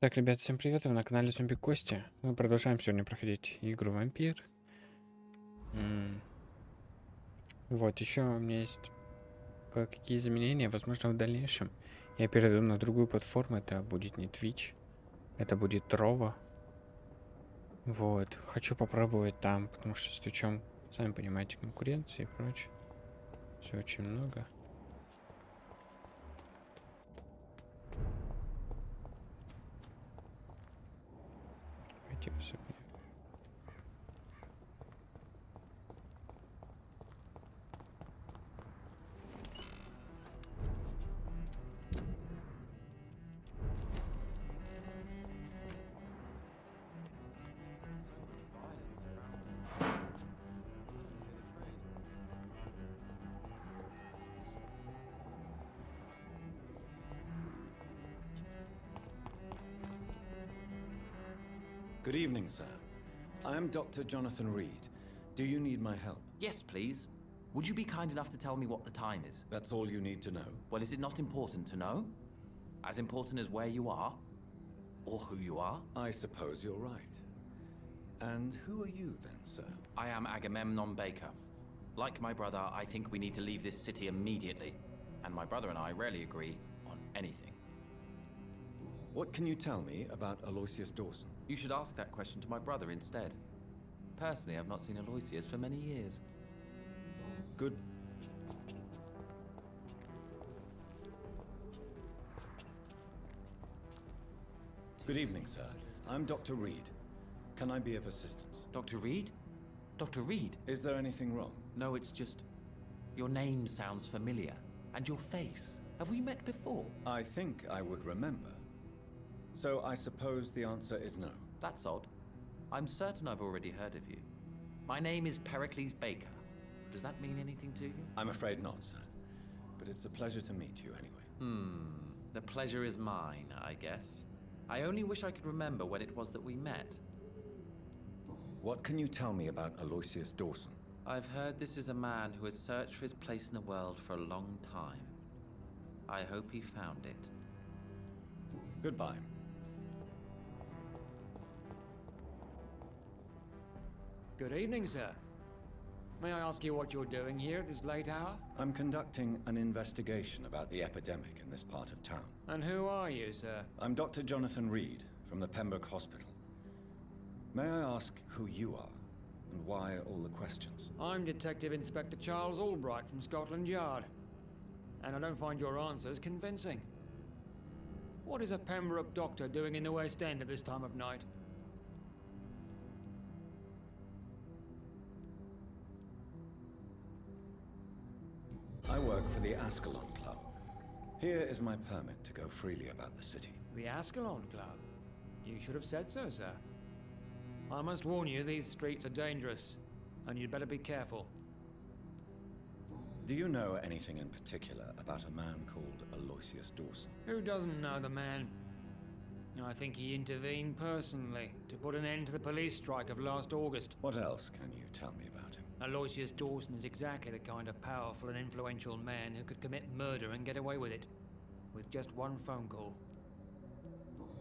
Так, ребят, всем привет, вы на канале Зомби Кости. Мы продолжаем сегодня проходить игру Vampyr. Вот, еще у меня есть кое-какие изменения, возможно, в дальнейшем. Я перейду на другую платформу, это будет не Twitch, это будет Trovo. Вот, хочу попробовать там, потому что с Twitch'ом, сами понимаете, конкуренции и прочее. Все очень много. Пойти посмотрим. Good evening, sir. I am Dr. Jonathan Reed. Do you need my help? Yes, please. Would you be kind enough to tell me what the time is? That's all you need to know. Well, is it not important to know? As important as where you are? Or who you are? I suppose you're right. And who are you then, sir? I am Agamemnon Baker. Like my brother, I think we need to leave this city immediately. And my brother and I rarely agree on anything. What can you tell me about Aloysius Dawson? You should ask that question to my brother instead. Personally, I've not seen Aloysius for many years. Good. Good evening, sir. I'm Dr. Reed. Can I be of assistance? Dr. Reed? Dr. Reed? Is there anything wrong? No, it's just... Your name sounds familiar. And your face. Have we met before? I think I would remember. So I suppose the answer is no. That's odd. I'm certain I've already heard of you. My name is Pericles Baker. Does that mean anything to you? I'm afraid not, sir. But it's a pleasure to meet you anyway. The pleasure is mine, I guess. I only wish I could remember when it was that we met. What can you tell me about Aloysius Dawson? I've heard this is a man who has searched for his place in the world for a long time. I hope he found it. Goodbye. Good evening, sir. May I ask you what you're doing here at this late hour? I'm conducting an investigation about the epidemic in this part of town. And who are you, sir? I'm Dr. Jonathan Reed from the Pembroke Hospital. May I ask who you are and why all the questions? I'm Detective Inspector Charles Albright from Scotland Yard. And I don't find your answers convincing. What is a Pembroke doctor doing in the West End at this time of night? I work for the Ascalon Club. Here is my permit to go freely about the city. The Ascalon Club? You should have said so, sir. I must warn you, these streets are dangerous, and you'd better be careful. Do you know anything in particular about a man called Aloysius Dawson? Who doesn't know the man? I think he intervened personally to put an end to the police strike of last August. What else can you tell me about him? Aloysius Dawson is exactly the kind of powerful and influential man who could commit murder and get away with it. With just one phone call.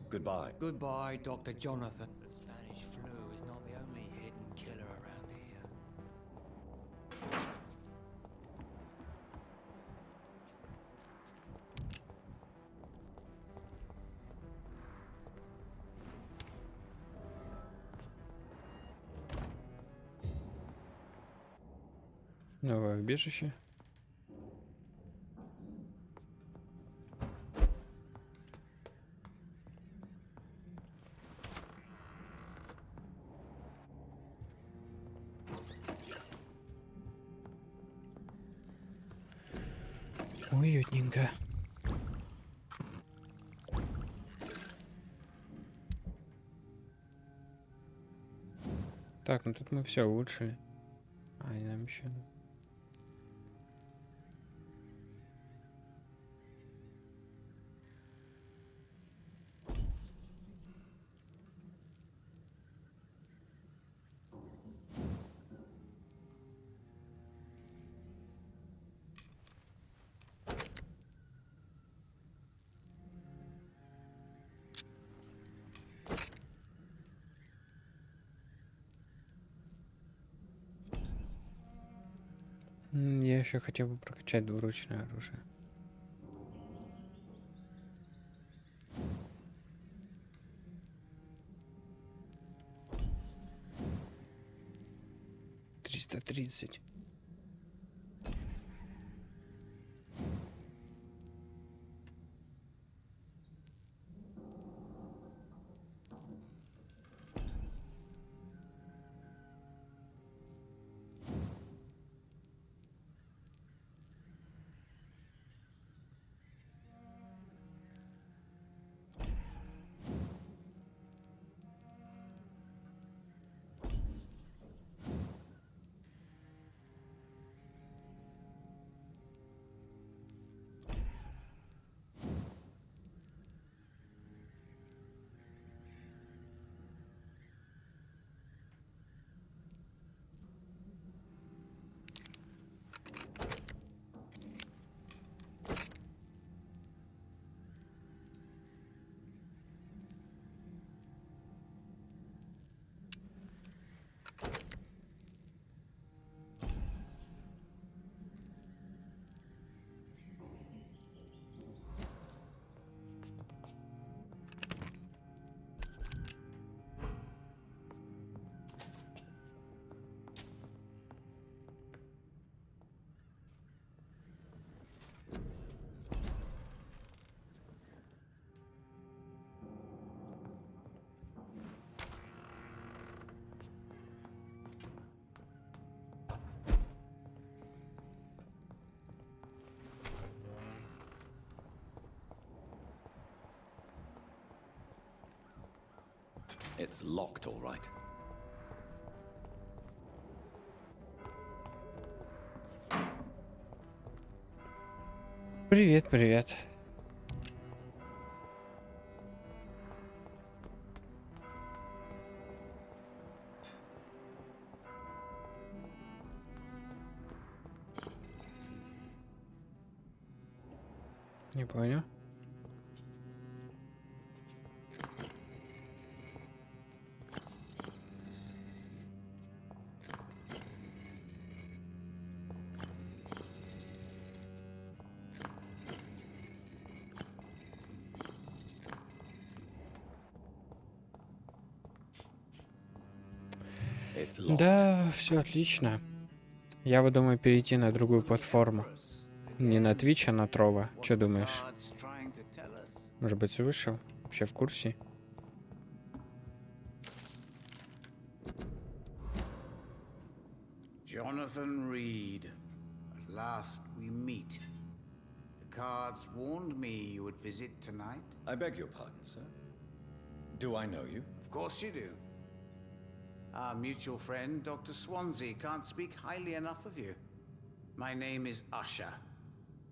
Goodbye. Goodbye, Dr. Jonathan. The Spanish flu is not the only hidden killer around here. Новое убежище. Уютненько. Так, ну тут мы все улучшили. А, и нам еще... я еще хотел бы прокачать двуручное оружие. $330. It's locked, all right. Привет, привет. Не понял. It's locked. Да, все отлично. Я вот думаю перейти на другую платформу. Не на Twitch, а на Трова. Че думаешь? Может быть, вышел? Вообще в курсе? Jonathan Reed. At last we meet. The cards warned me you would visit tonight. I beg your pardon, sir. Do I know you? Of course you do. Our mutual friend, Dr. Swansea, can't speak highly enough of you. My name is Usher.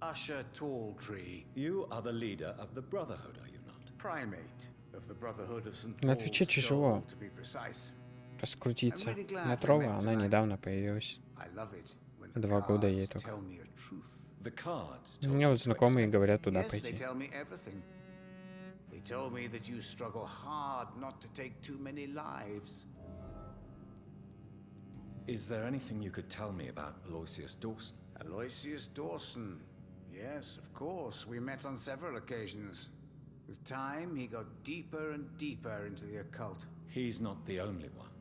Usher Talltree. You are the leader of the Brotherhood, are you not? Primate of the Brotherhood of St. На Paul's Твиче тяжело Soul, to be precise. раскрутиться. На Трова она недавно появилась. I love it when the 2 года ей cards только. tell me a truth. The cards У told меня you вот to знакомые expect. говорят туда Yes, they пойти. tell me everything. They told me that you struggle hard not to take too many lives. Is there anything you could tell me about Aloysius Dawson? Aloysius Dawson. Yes, of course. We met on several occasions. With time, he got deeper and deeper into the occult. He's not the only one.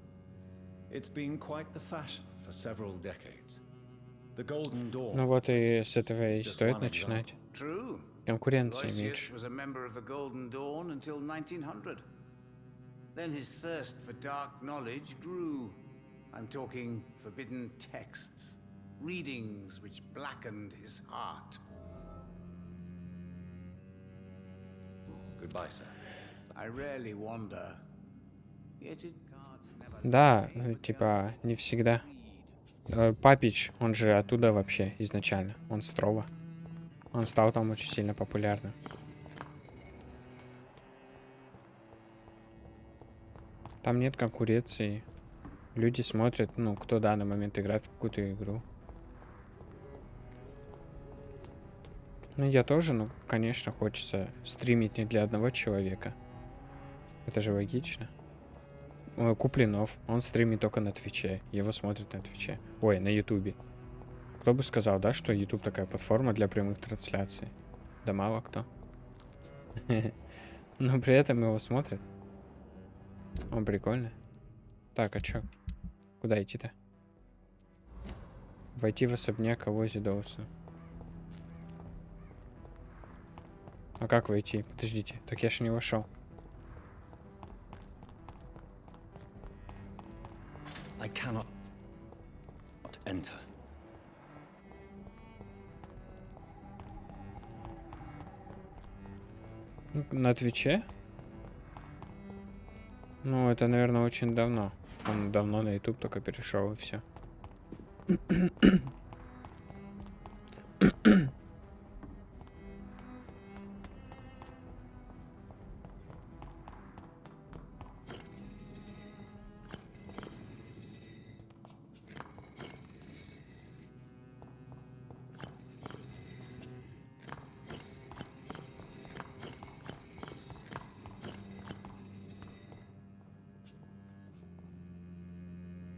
It's been quite the fashion for several decades. The Golden Dawn. Ну вот и с for этого instance, и is just стоит one начинать. example. True. Конкуренции Aloysius меньше. was a member of the Golden Dawn until 1900. Then his thirst for dark knowledge grew. I'm talking forbidden texts, readings which blackened his heart. Goodbye, sir. I rarely wander. Yet it cards never Да, lie, but типа, не всегда. read. Папич, он же оттуда вообще изначально. Он с Трова. Он стал там очень сильно популярным. Там нет конкуренции. Люди смотрят, ну, кто в данный момент играет в какую-то игру. Ну, я тоже, ну, конечно, хочется стримить не для одного человека. Это же логично. Куплинов, он стримит только на Твиче. Его смотрят на Твиче. Ой, на Ютубе. Кто бы сказал, да, что YouTube такая платформа для прямых трансляций? Да мало кто. Но при этом его смотрят. Он прикольный. Так, а чё? Куда идти-то? Войти в особняк Авози Доуса. А как войти? Подождите. Так я ж не вошел. I cannot enter. Ну, на Твиче? Ну, это, наверное, очень давно. Он давно на YouTube только перешел и все.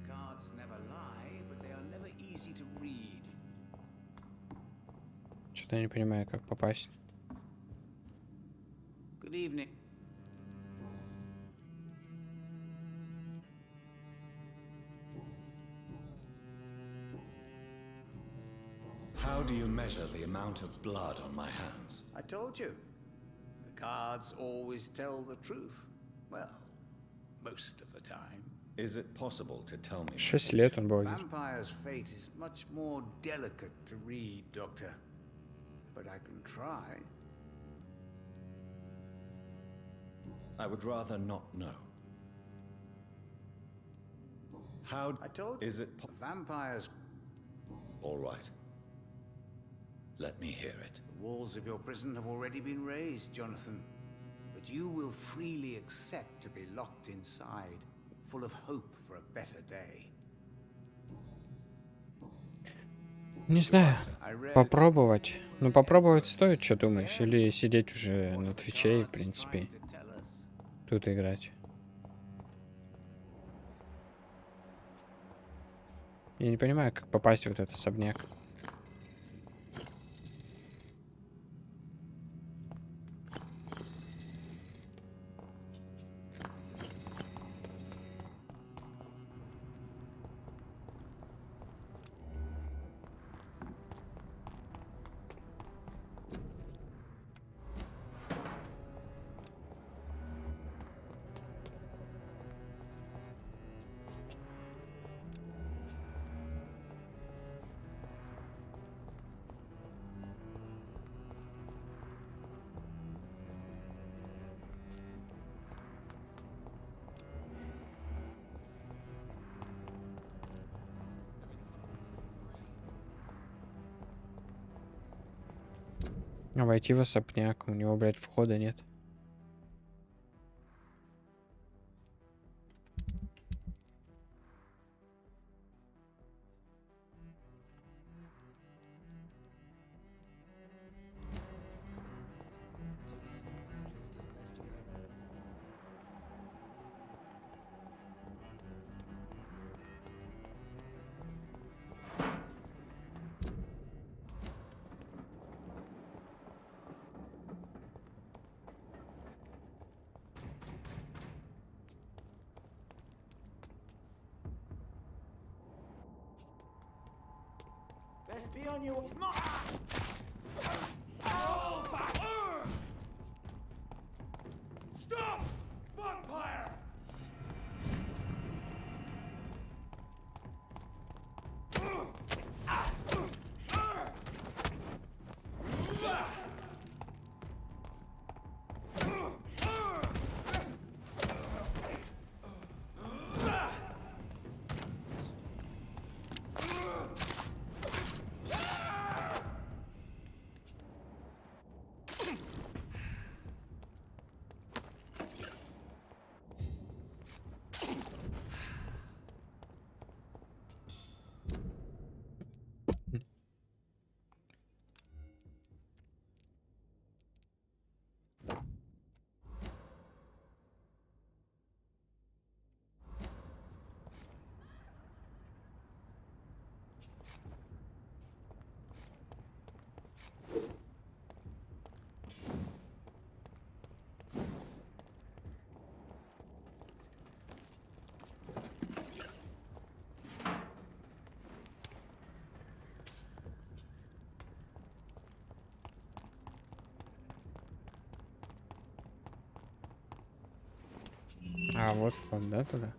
Cards never lie, but they are never easy to read. Что-то я не понимаю, как попасть. Good evening. How do you measure the amount of blood on my hands? I told you. The cards always tell the truth. Well, most of the time. Is it possible to tell me? 6 лет он будет. Vampire's fate is much more delicate to read, Doctor. But I can try. I would rather not know. How I told is it Vampires. all right? Let me hear it. The walls of your prison have already been raised, Jonathan. But you will freely accept to be locked inside, full of hope for a better day. Не знаю. Попробовать. Ну, попробовать стоит, что думаешь? Или сидеть уже на Твиче и, в принципе, тут играть. Я не понимаю, как попасть в этот особняк. А войти в особняк, у него, блядь, входа нет. Best be on your mark. Stop! Vampire! А, вот вход, да, туда?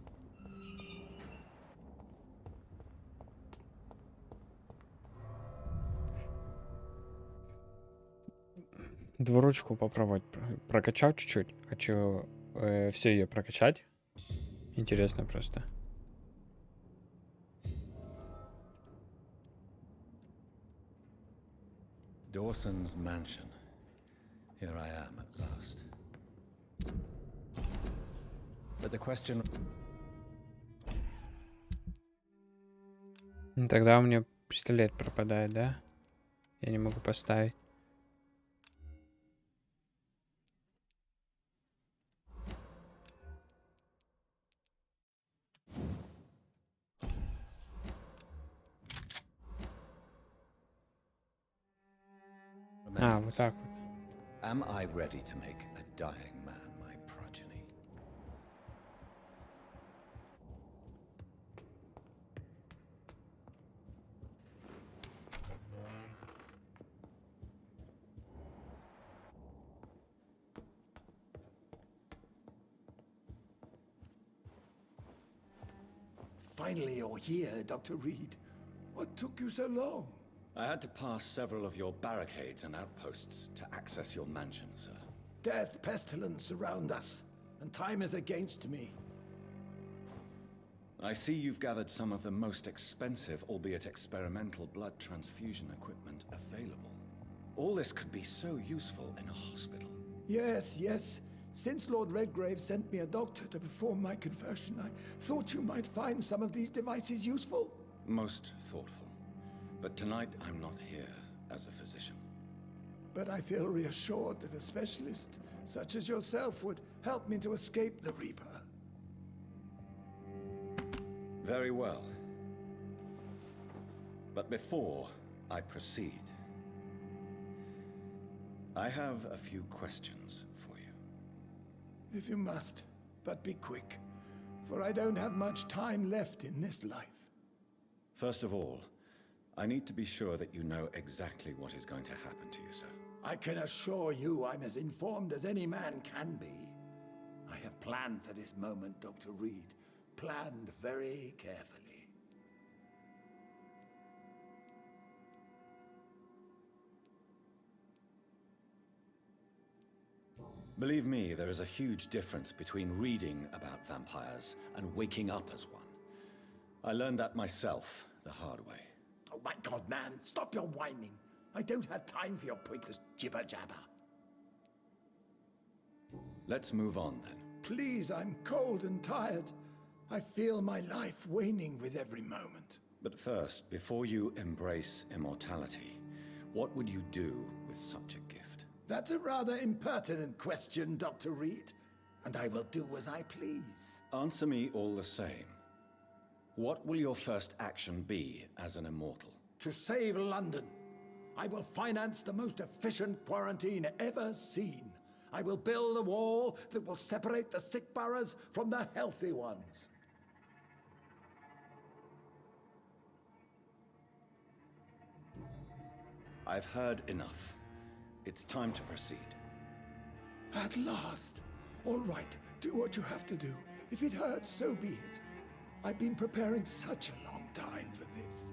Дворучку попробовать прокачал чуть-чуть. Хочу все ее прокачать. Интересно просто. Dawson's mansion. Here I am at last. But the question... Тогда у меня пистолет пропадает, да? Я не могу поставить. А, вот так вот. Am I ready to make a dying man my progeny? Finally, you're here, Dr. Reed. What took you so long? I had to pass several of your barricades and outposts to access your mansion, sir. Death, pestilence surround us, and time is against me. I see you've gathered some of the most expensive, albeit experimental, blood transfusion equipment available. All this could be so useful in a hospital. Yes, yes. Since Lord Redgrave sent me a doctor to perform my conversion, I thought you might find some of these devices useful. Most thoughtful. But tonight I'm not here as a physician. But I feel reassured that a specialist such as yourself would help me to escape the Reaper. Very well. But before I proceed, I have a few questions for you. If you must, but be quick, for I don't have much time left in this life. First of all, I need to be sure that you know exactly what is going to happen to you, sir. I can assure you I'm as informed as any man can be. I have planned for this moment, Dr. Reed. Planned very carefully. Believe me, there is a huge difference between reading about vampires and waking up as one. I learned that myself the hard way. Oh my God, man, stop your whining. I don't have time for your pointless jibber-jabber. Let's move on then. Please, I'm cold and tired. I feel my life waning with every moment. But first, before you embrace immortality, what would you do with such a gift? That's a rather impertinent question, Dr. Reed, and I will do as I please. Answer me all the same. What will your first action be as an immortal? To save London, I will finance the most efficient quarantine ever seen. I will build a wall that will separate the sick boroughs from the healthy ones. I've heard enough. It's time to proceed. At last. All right, do what you have to do. If it hurts, so be it. I've been preparing such a long time for this.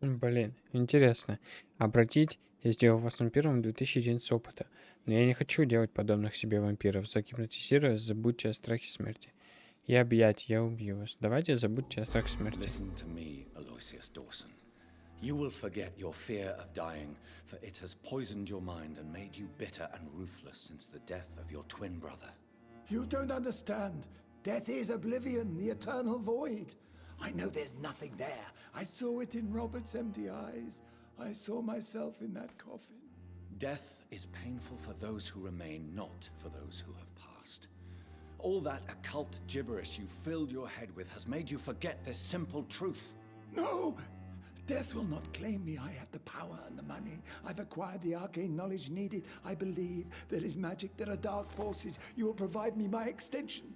Блин, интересно. Обратить, я сделал вас вампиром в 2011 опыта. Но я не хочу делать подобных себе вампиров. Загипнотизируя, забудьте о страхе смерти. И объять, я убью вас. Давайте забудьте о страхе смерти. Listen to me, Aloysius Dawson. You will forget your fear of dying, for it has poisoned your mind and made you bitter and ruthless since the death of your twin brother. You don't understand. Death is oblivion, the eternal void. I know there's nothing there. I saw it in Robert's empty eyes. I saw myself in that coffin. Death is painful for those who remain, not for those who have passed. All that occult gibberish you filled your head with has made you forget this simple truth. No! Death will not claim me. I have the power and the money. I've acquired the arcane knowledge needed. I believe there is magic, there are dark forces. You will provide me my extension.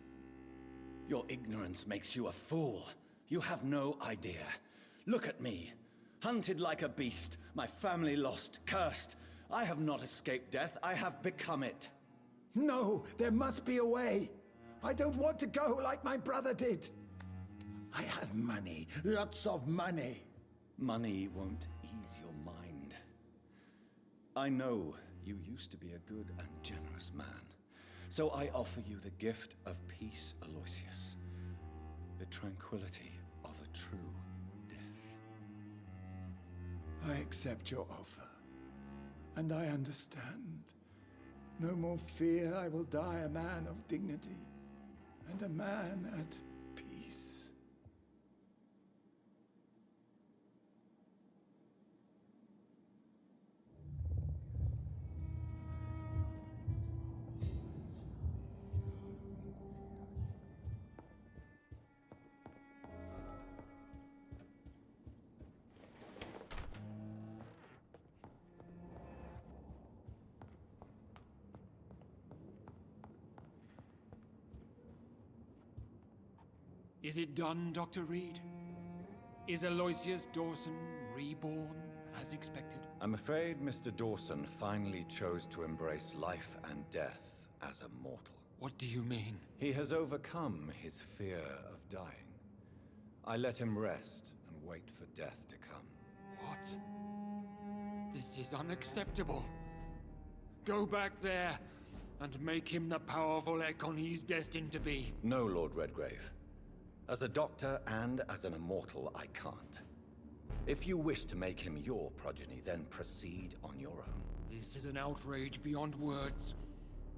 Your ignorance makes you a fool. You have no idea. Look at me. Hunted like a beast, my family lost, cursed. I have not escaped death, I have become it. No, there must be a way. I don't want to go like my brother did. I have money, lots of money. Money won't ease your mind. I know you used to be a good and generous man. So I offer you the gift of peace, Aloysius. The tranquility of a true death. I accept your offer. And I understand. No more fear, I will die a man of dignity. And a man at peace. Is it done, Dr. Reed? Is Aloysius Dawson reborn as expected? I'm afraid Mr. Dawson finally chose to embrace life and death as a mortal. What do you mean? He has overcome his fear of dying. I let him rest and wait for death to come. What? This is unacceptable. Go back there and make him the powerful Ekon he's destined to be. No, Lord Redgrave. As a doctor and as an immortal, I can't. If you wish to make him your progeny, then proceed on your own. This is an outrage beyond words.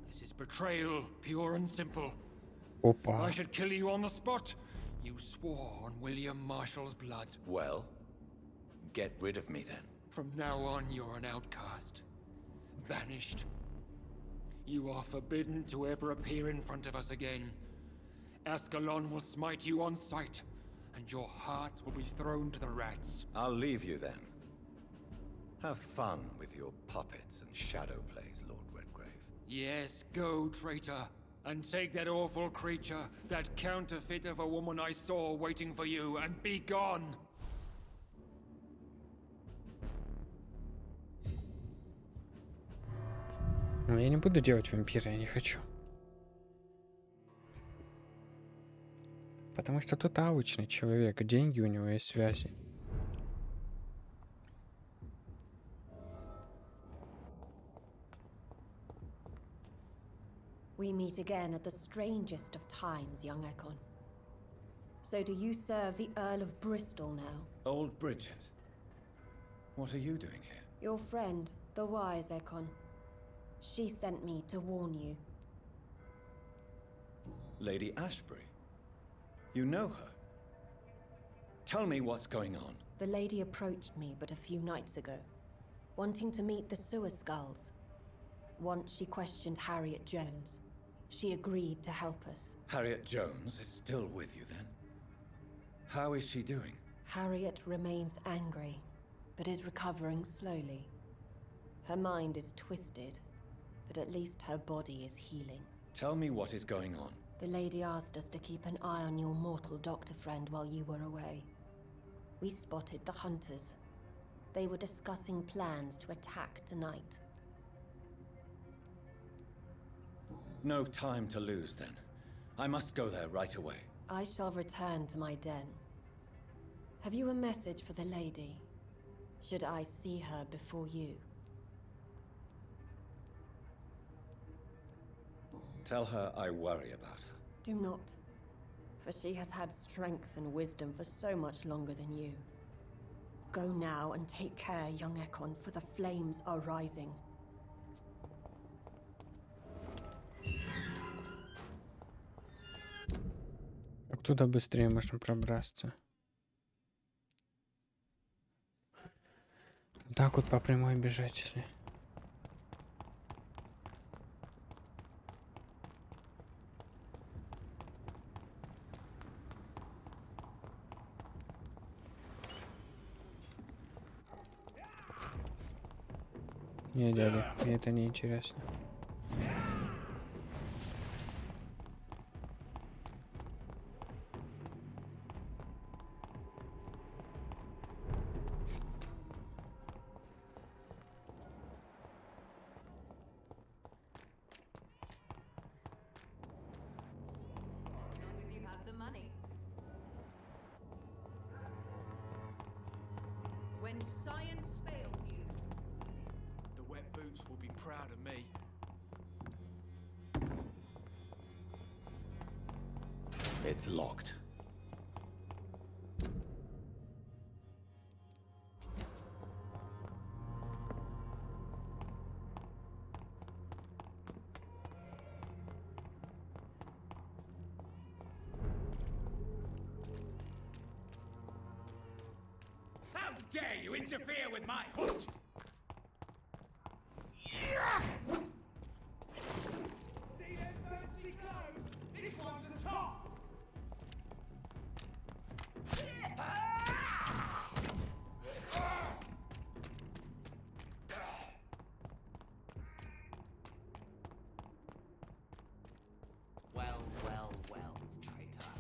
This is betrayal, pure and simple. Опа. I should kill you on the spot. You swore on William Marshall's blood. Well, get rid of me then. From now on, you're an outcast. Banished. You are forbidden to ever appear in front of us again. Ascalon will smite you on sight, and your heart will be thrown to the rats. I'll leave you then. Have fun with your puppets and shadow plays, Lord Redgrave. Yes, go, traitor, and take that awful creature, that counterfeit of a woman I saw waiting for you, and be gone! Но я не буду делать вампира, я не хочу. Потому что тут алчный человек, деньги у него есть, связи. We meet again at the strangest of times, young Ekon. So do you serve the Earl of Bristol now? Old Bridget. What are you doing here? Your friend, the wise Ekon. She sent me to warn you. Lady Ashbury. You know her? Tell me what's going on. The lady approached me but a few nights ago, wanting to meet the sewer skulls. Once she questioned Harriet Jones. She agreed to help us. Harriet Jones is still with you then? How is she doing? Harriet remains angry, but is recovering slowly. Her mind is twisted, but at least her body is healing. Tell me what is going on. The lady asked us to keep an eye on your mortal doctor friend while you were away. We spotted the hunters. They were discussing plans to attack tonight. No time to lose then. I must go there right away. I shall return to my den. Have you a message for the lady? Should I see her before you? Tell her I worry about her. Do not, for she has had strength and wisdom for so much longer than you. Go now and take care, young Ekon, for the flames are rising. Как туда быстрее можно пробраться? Так вот по прямой бежать, если... Не, дядя, мне это не интересно. when science fails you. The wet boots will be proud of me. It's locked. How dare you interfere with my hunt? See them fancy clothes? This one's a top! Well, well, well, traitor.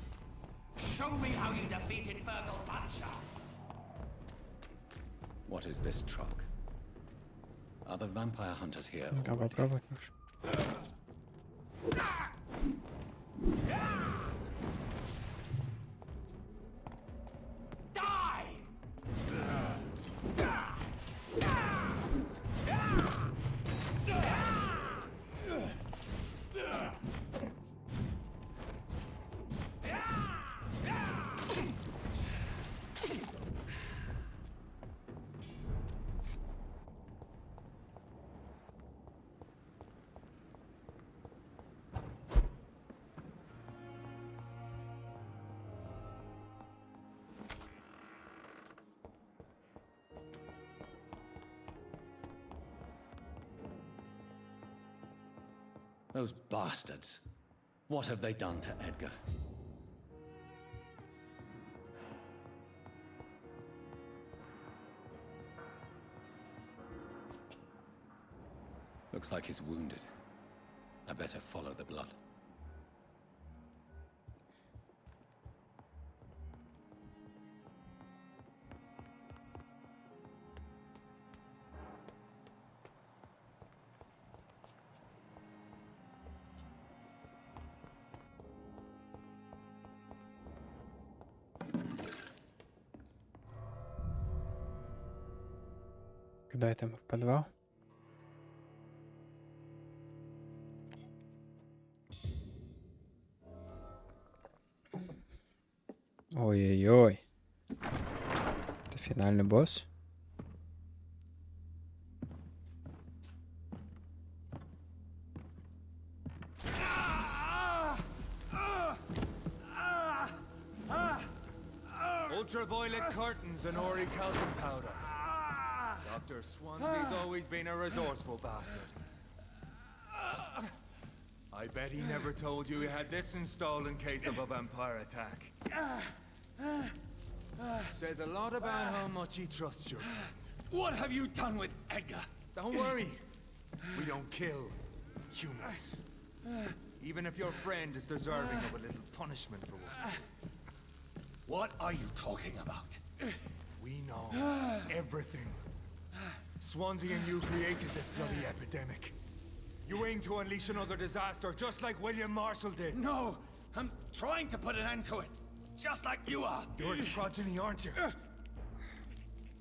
Show me how you defeated Fergal Puncher! What is this truck? Are the vampire hunters here? Да, already? попробовать нужно. Those bastards. What have they done to Edgar? Looks like he's wounded. I better follow the blood. Куда это мы? В подвал? Ой-ой-ой. Это финальный босс? Ultraviolet curtains and orichalcum powder. Dr. Swansea's always been a resourceful bastard. I bet he never told you he had this installed in case of a vampire attack. Says a lot about how much he trusts you. What have you done with Edgar? Don't worry. We don't kill humans. Even if your friend is deserving of a little punishment for what. What are you talking about? We know everything. Swansea and you created this bloody epidemic. You aim to unleash another disaster, just like William Marshall did. No, I'm trying to put an end to it, just like you are. You're its progeny, aren't you?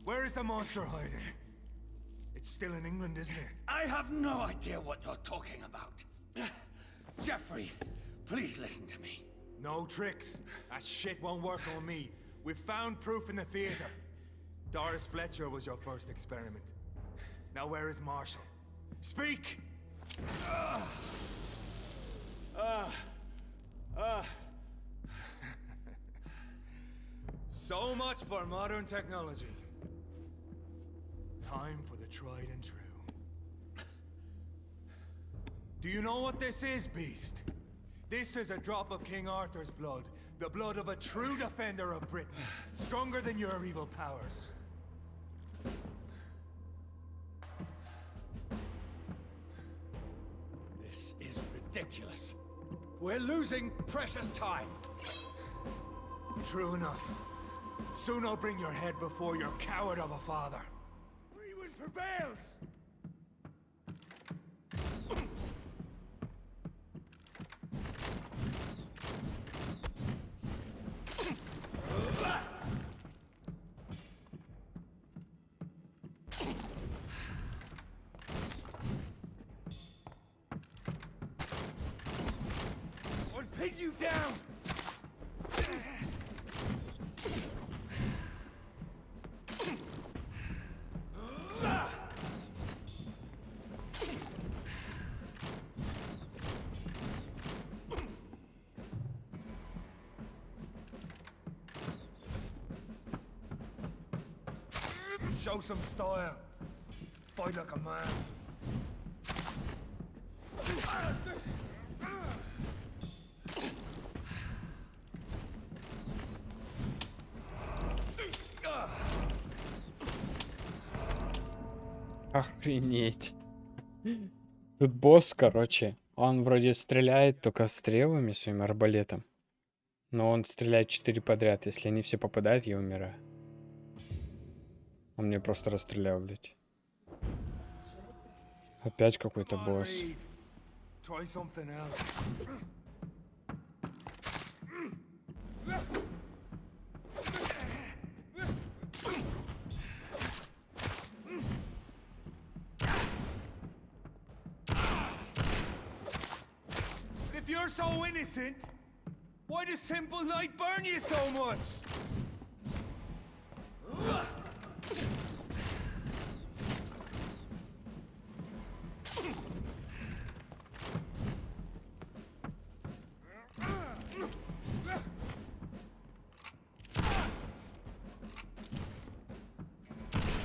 Where is the monster hiding? It's still in England, isn't it? I have no idea what you're talking about. Jeffrey, please listen to me. No tricks. That shit won't work on me. We've found proof in the theater. Doris Fletcher was your first experiment. Now where is Marshall? Speak! So much for modern technology. Time for the tried and true. Do you know what this is, Beast? This is a drop of King Arthur's blood. The blood of a true defender of Britain. Stronger than your evil powers. This is ridiculous. We're losing precious time. True enough. Soon I'll bring your head before your coward of a father. Freeman prevails! you down! Show some style. Fight like a man. Охренеть. Тут босс, короче. Он вроде стреляет только стрелами своим арбалетом. Но он стреляет 4 подряд. Если они все попадают, я умираю. Он мне просто расстрелял, блядь. Опять какой-то босс. Try something else. If you're so innocent, why does simple light burn you so much?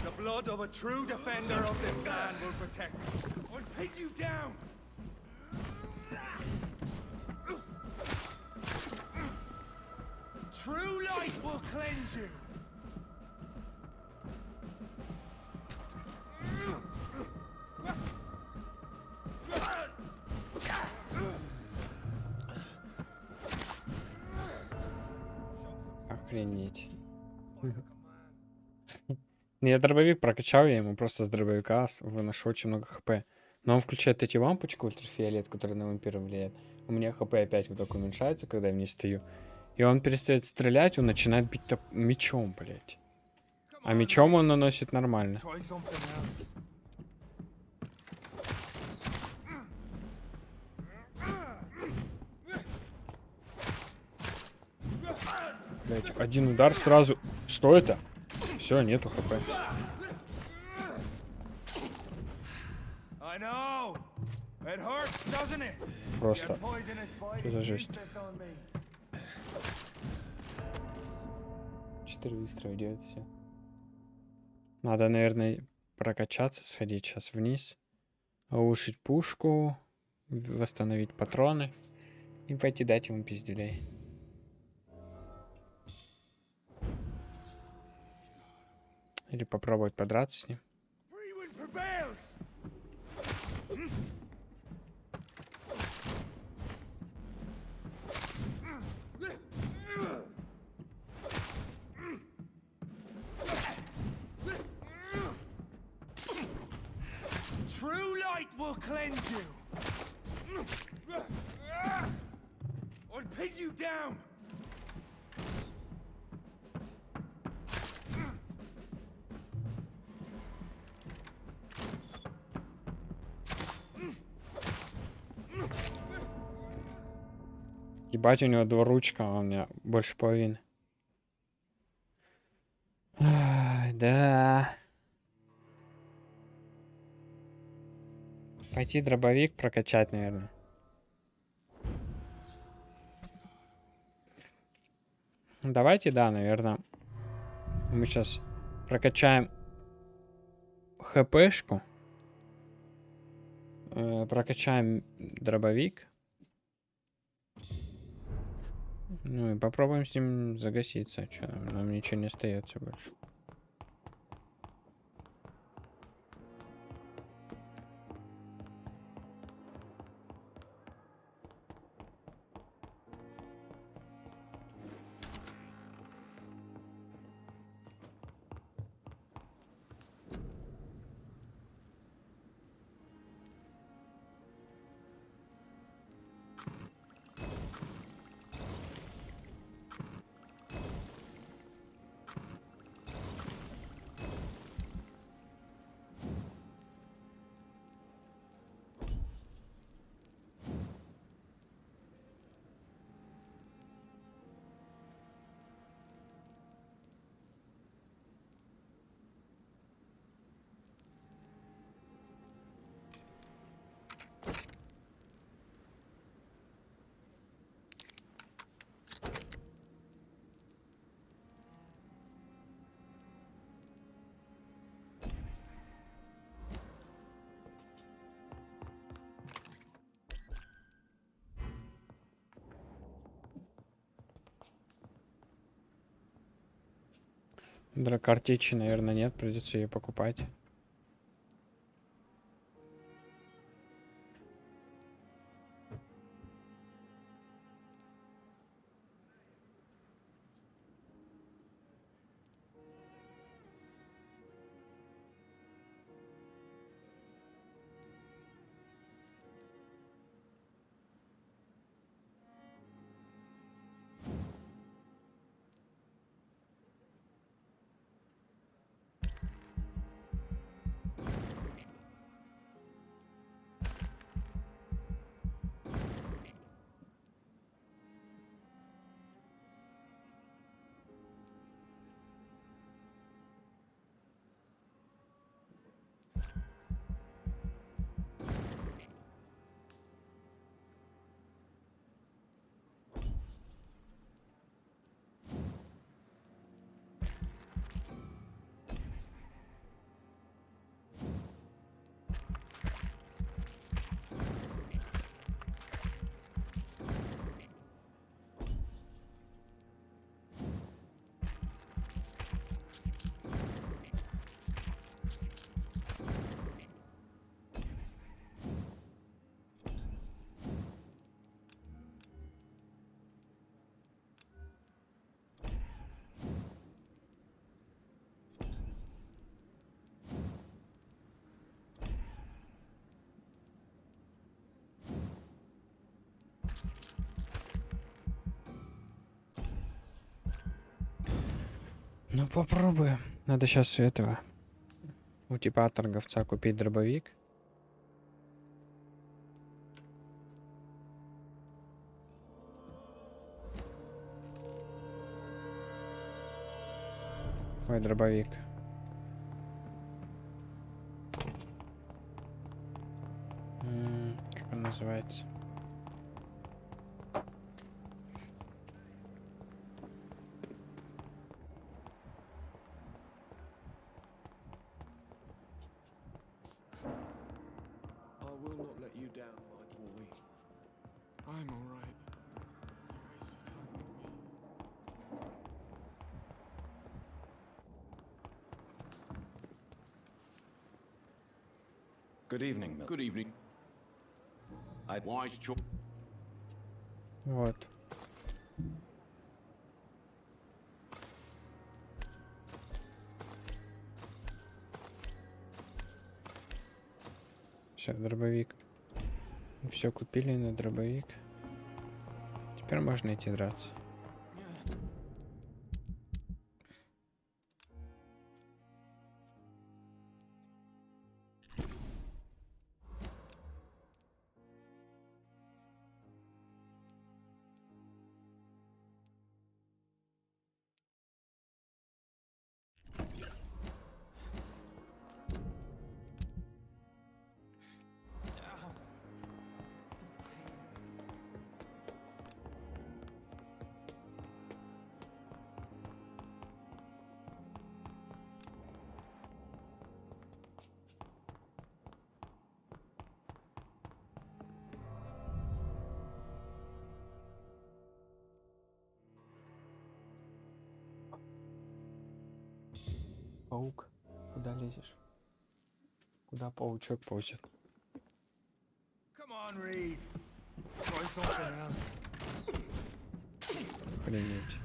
The blood of a true defender of this land will protect me. I'll pin you down! True light will cleanse you! Охренеть. Я дробовик прокачал, я ему просто с дробовика выношу очень много хп. Но он включает эти лампочки ультрафиолет, которые на вампира влияют. У меня хп опять вот так уменьшается, когда я вниз стою. И он перестает стрелять, он начинает бить мечом, блядь. А мечом он наносит нормально. Блядь, один удар сразу. Что это? Все, нету хп. Просто. Что за жесть? 4 выстрела делает все. Надо, наверное, прокачаться, сходить сейчас вниз, улучшить пушку, восстановить патроны и пойти дать ему пиздюлей. Или попробовать подраться с ним. True light will cleanse you. I'll pin you down. Ебать, у него двуручка, а у меня больше половины. Ай, да. Пойти дробовик прокачать, наверное. Давайте, да, наверное. Мы сейчас прокачаем хпшку. Прокачаем дробовик. Ну и попробуем с ним загаситься. Что, нам ничего не остается больше. Картечи, наверное, нет, придется ее покупать. Ну попробуем. Надо сейчас у этого, у типа торговца купить дробовик. Ой, дробовик. Как он называется? I'm alright. Good evening, Mill. Good evening. Wise choice. Вот. Все, дробовик. Все купили на дробовик. Теперь можно идти драться. Паук, куда лезешь? Куда паучок ползет? Come on, Reed. Try something else. Охренеть.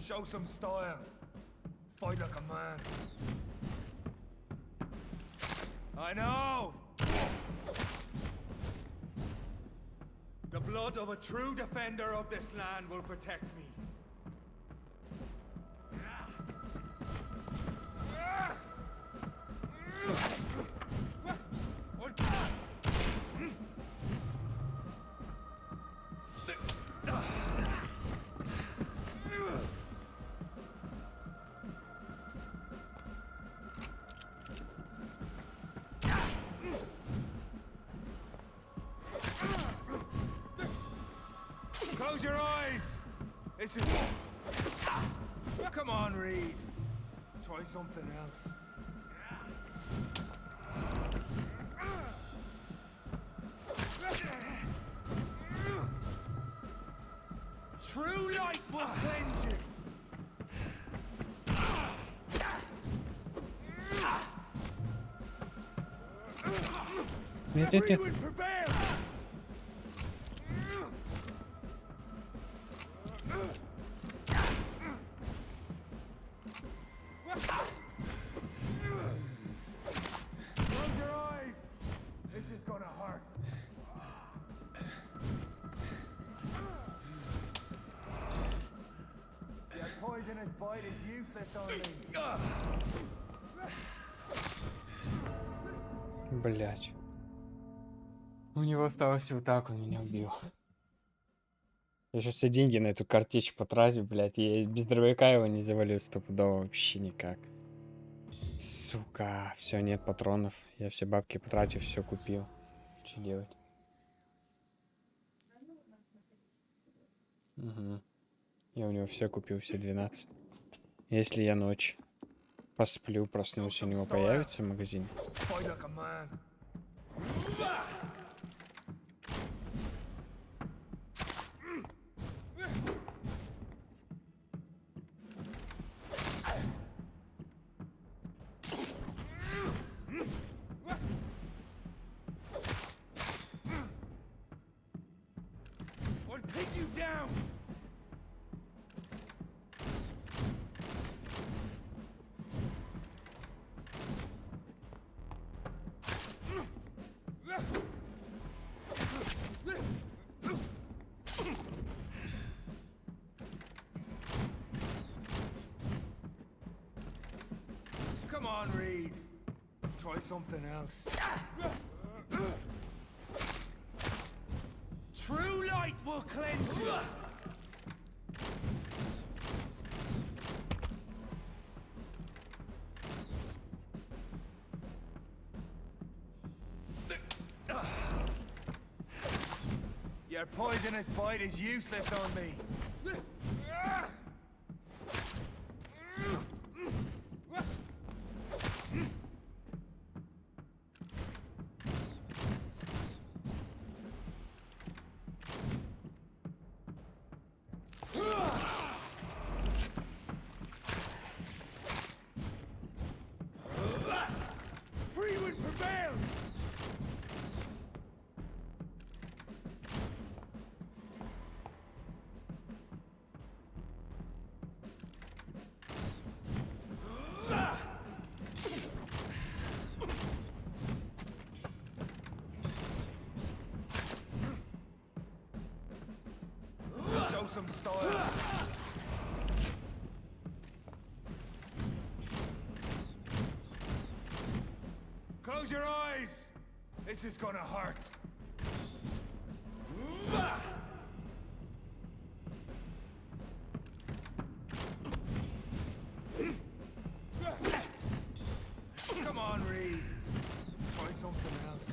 Show some style. Fight like a man. I know! The blood of a true defender of this land will protect me. Close your eyes. This is... Come on, Reed. Try something else. True light will cleanse you. Нет, нет, нет. Блять. У него осталось всего так, он меня убил. Я сейчас все деньги на эту картечь потратил, блять. Я без дробовика его не завалю стопудово вообще никак. Сука, все, нет патронов. Я все бабки потратил, все купил. Что делать? Угу. Я у него все купил, все 12. Если я ночь посплю, проснусь, у него появится в магазине. Come on, Reed. Try something else. True light will cleanse you. Your poisonous bite is useless on me. Show some style. Close your eyes. This is gonna hurt. Come on, Reed. Try something else.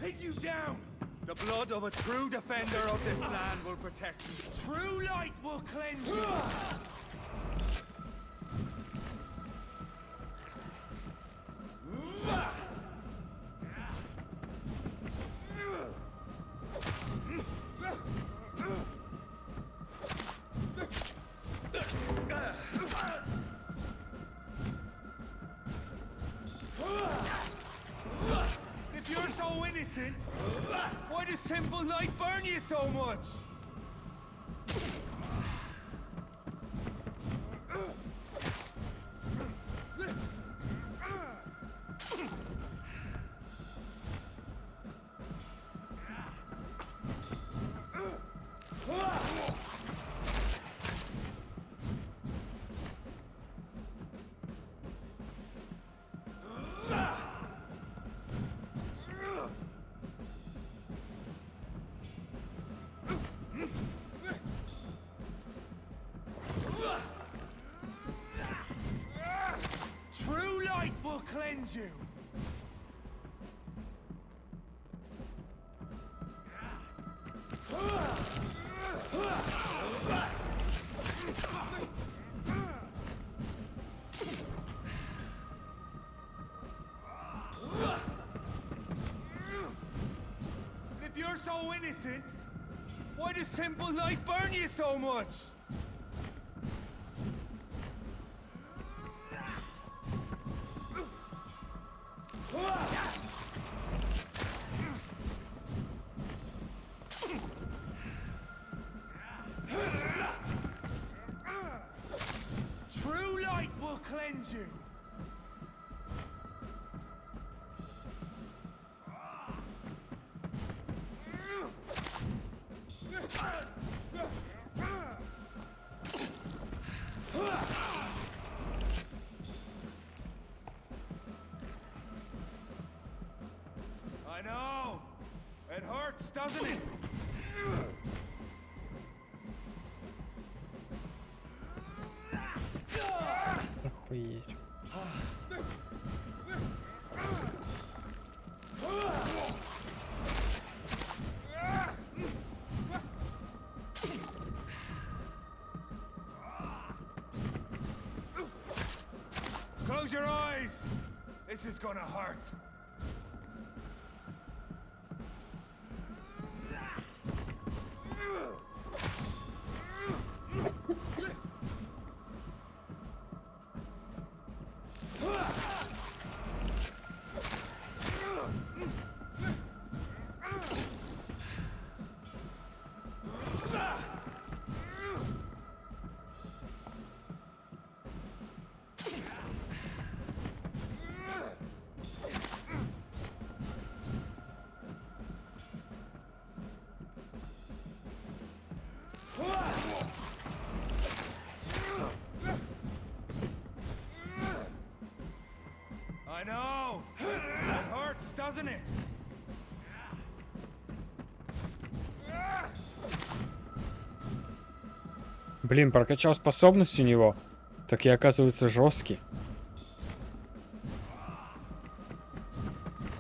Pin you down! The blood of a true defender of this land will protect you. True light will cleanse you. If you're so innocent, why does simple light burn you so much? cleanse you. If you're so innocent, why does simple life burn you so much? True light will cleanse you. I know. It hurts, doesn't it? Охуеть. Close your eyes. This is gonna hurt. I know. It hurts, doesn't it? Блин, прокачал способность у него. Так я, оказывается, жесткий.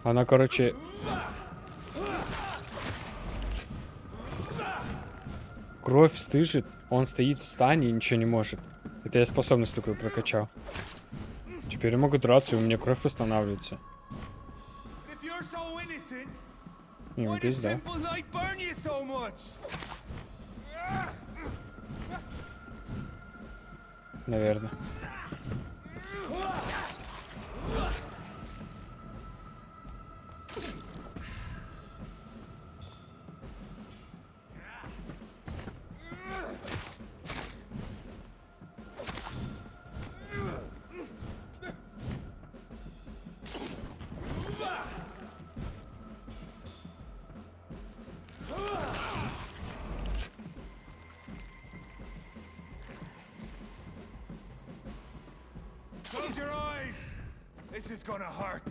Она, короче... Кровь стыжит, он стоит в стане и ничего не может. Это я способность такую прокачал. Теперь я могу драться, и у меня кровь восстанавливается. Не, он пизда. Наверное. Close your eyes. This is gonna hurt.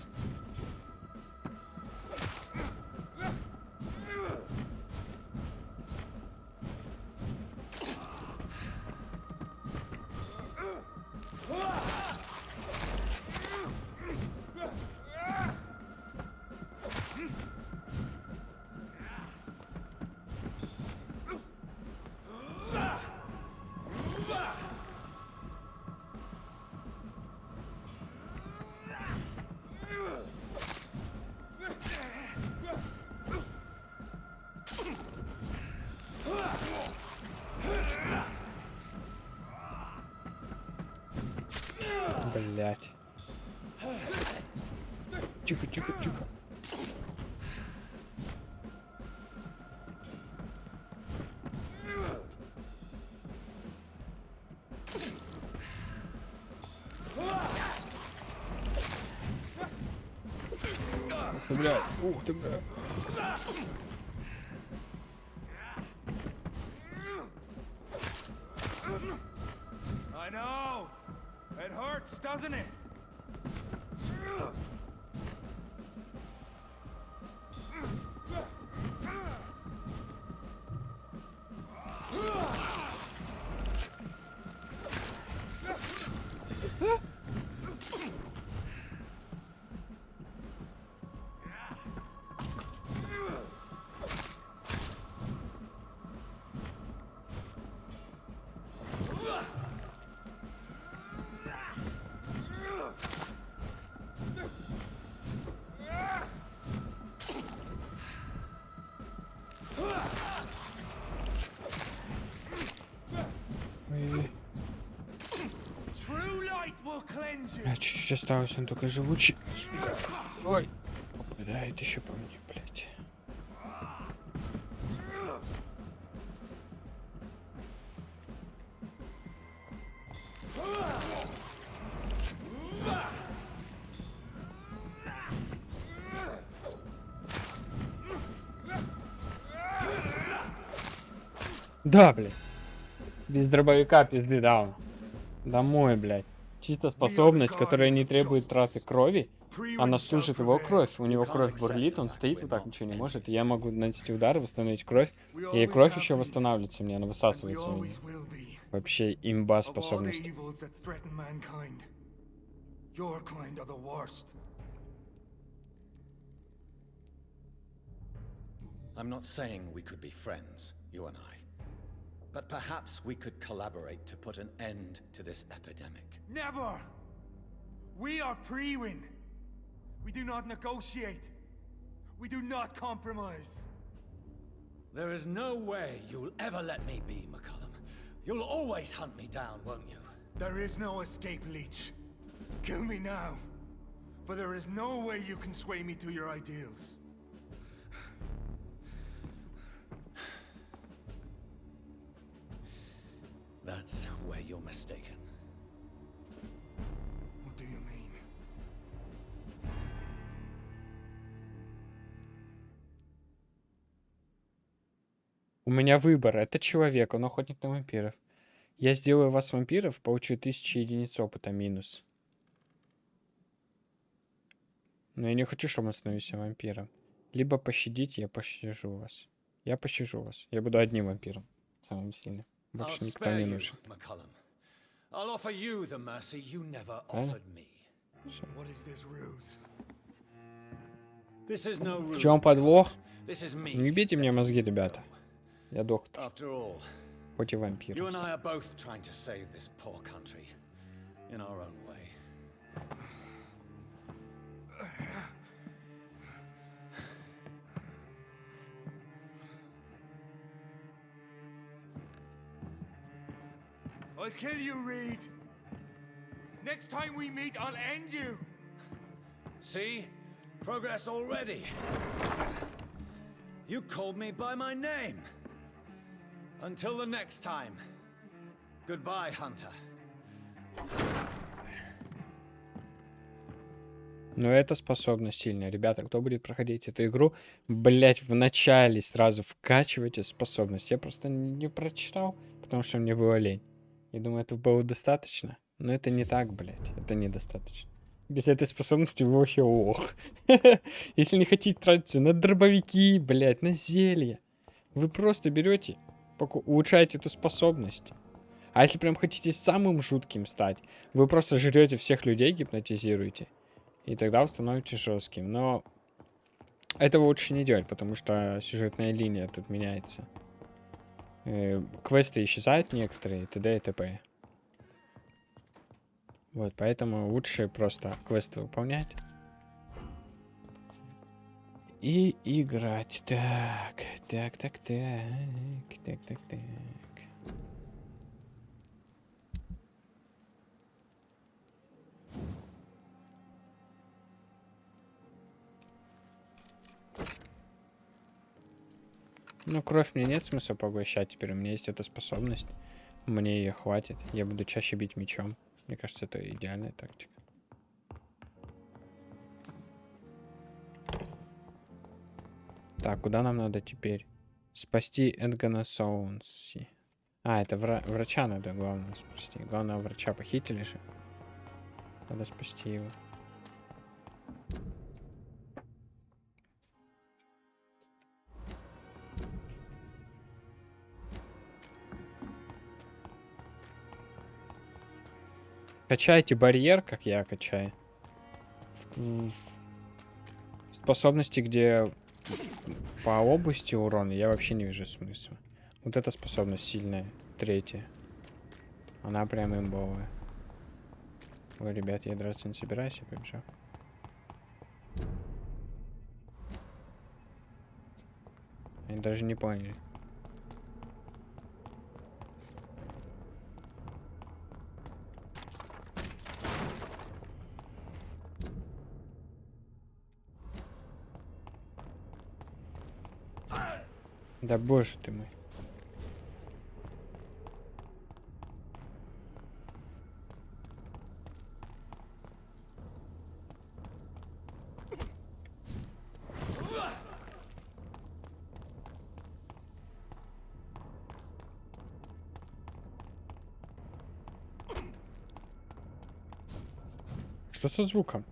Блять. Тихо, тихо, тихо. Ух ты, блядь, ух ты, блядь. I know. It hurts, doesn't it? Бля, чуть-чуть осталось, он только живучий. Сука. Ой. Попадает еще по мне, блядь. Да, блядь. Без дробовика пизды дал. Домой, блядь. Чисто способность, которая не требует траты крови. Она служит его кровь. У него кровь бурлит, он стоит вот так, ничего не может. Я могу нанести удар, восстановить кровь. И кровь еще восстанавливается мне, она высасывается у меня. Вообще имба способность. I'm not saying we could be friends, you and I. But perhaps we could collaborate to put an end to this epidemic. Never! We are Prewin. We do not negotiate. We do not compromise. There is no way you'll ever let me be, McCullum. You'll always hunt me down, won't you? There is no escape, Leech. Kill me now. For there is no way you can sway me to your ideals. That's where you're mistaken. What do you mean? У меня выбор. Это человек, он охотник на вампиров. Я сделаю вас вампиров, получу 1000 единиц опыта минус. Но я не хочу, чтобы он становился вампиром. Либо пощадите, я пощажу вас. Я пощажу вас. Я буду одним вампиром. Самым сильным. Больше никто не нужен. В чем подвох? Не бейте мне мозги, ребята. Я доктор. Хоть и вампир. I'll kill you, Reed. Next time we meet, I'll end you. See? Progress already. You called me by my name. Until the next time. Goodbye, Hunter. Но эта способность сильная. Ребята, кто будет проходить эту игру, блять, в начале сразу вкачивайте способность. Я просто не прочитал, потому что мне было лень. Я думаю, это было достаточно. Но это не так, блядь. Это недостаточно. Без этой способности вы вообще ох. Если не хотите тратиться на дробовики, блядь, на зелья, вы просто берете, улучшаете эту способность. А если прям хотите самым жутким стать, вы просто жрете всех людей, гипнотизируете. И тогда вы становитесь жестким. Но этого лучше не делать, потому что сюжетная линия тут меняется. Квесты исчезают некоторые, т.д. и т.п. Вот, поэтому лучше просто квесты выполнять. И играть. Так. Ну, кровь мне нет смысла поглощать теперь. У меня есть эта способность. Мне ее хватит. Я буду чаще бить мечом. Мне кажется, это идеальная тактика. Так, куда нам надо теперь? Спасти Эдгана Соунси. А, это врача надо, главное, спасти. Главного врача похитили же. Надо спасти его. Качайте барьер, как я качаю. В способности, где по области урона, я вообще не вижу смысла. Вот эта способность сильная, третья. Она прям имбовая. Ой, ребят, я драться не собираюсь, я побежал. Они даже не поняли. Да боже ты мой. Что со звуком?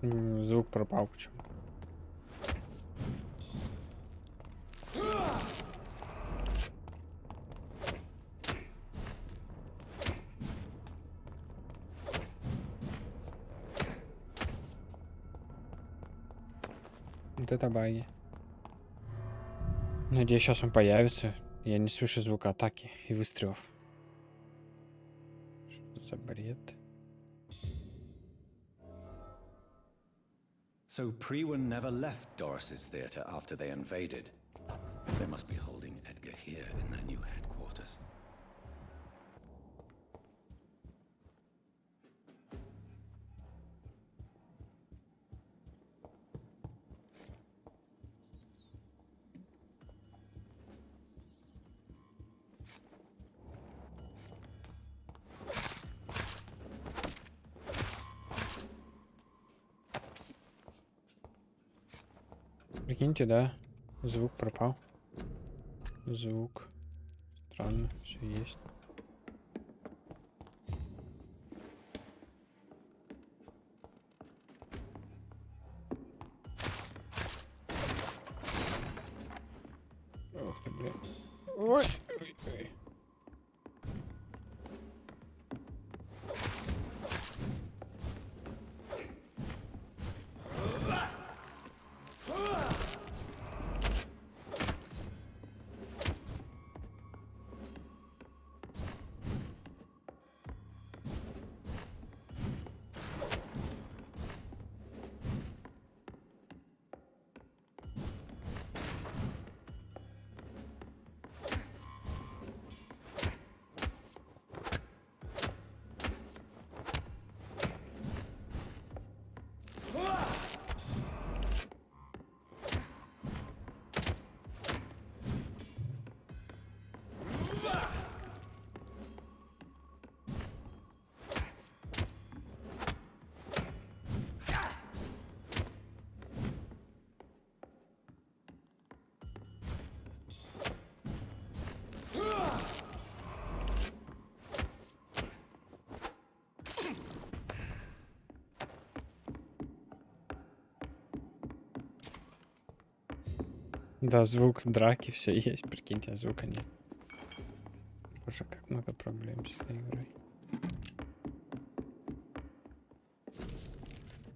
Звук пропал почему? Вот это баги. Надеюсь, сейчас он появится. Я не слышу звука атаки и выстрелов. Что за бред? So Priwen never left Doris's theatre after they invaded. They must be holding Edgar here in their new headquarters. Прикиньте, да? Звук пропал. Звук. Странно, все есть. Ох ты, блин. Ой, ой, ой. Да, звук драки, все есть, прикиньте, а звука нет. Боже, как много проблем с этой игрой.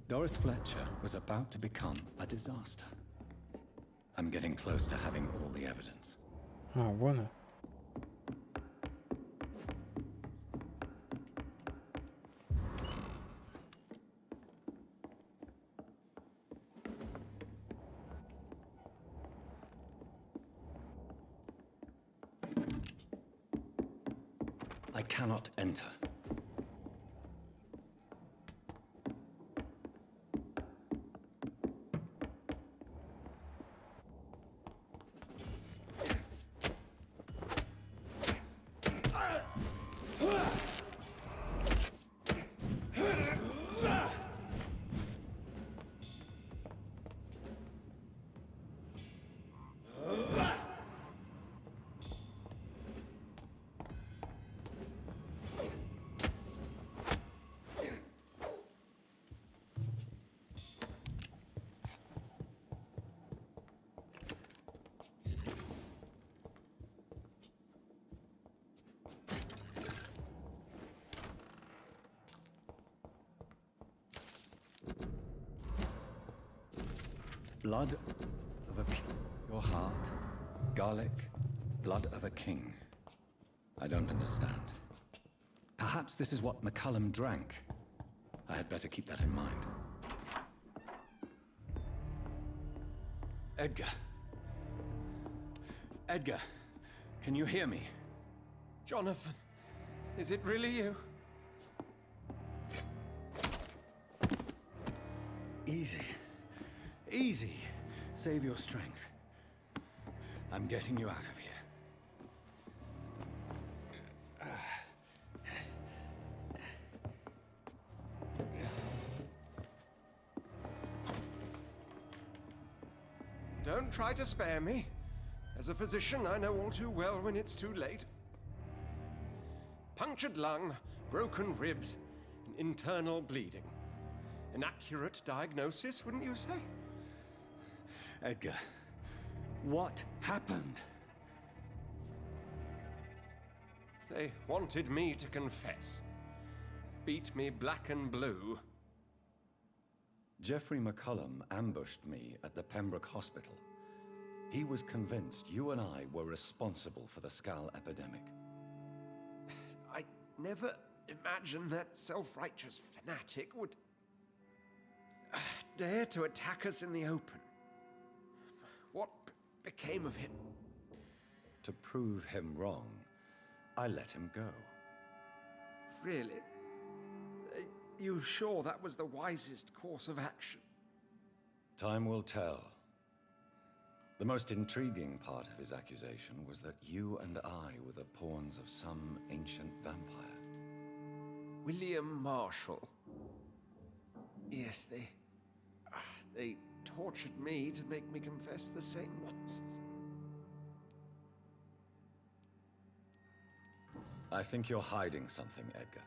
Doris Fletcher was about to become a disaster. I'm getting close to having all the evidence. А, вон она. I cannot enter. Blood of a pure heart, garlic, blood of a king. I don't understand. Perhaps this is what McCullum drank. I had better keep that in mind. Edgar. Edgar, can you hear me? Jonathan, is it really you? Easy. Easy. Save your strength. I'm getting you out of here. Don't try to spare me. As a physician, I know all too well when it's too late. Punctured lung, broken ribs, and internal bleeding. An accurate diagnosis, wouldn't you say? Edgar, what happened? They wanted me to confess. Beat me black and blue. Jeffrey McCullum ambushed me at the Pembroke Hospital. He was convinced you and I were responsible for the Skal epidemic. I never imagined that self-righteous fanatic would dare to attack us in the open. What became of him? To prove him wrong, I let him go. Really? You sure that was the wisest course of action? Time will tell. The most intriguing part of his accusation was that you and I were the pawns of some ancient vampire. William Marshall. Yes, they tortured me to make me confess the same nonsense. I think you're hiding something, Edgar.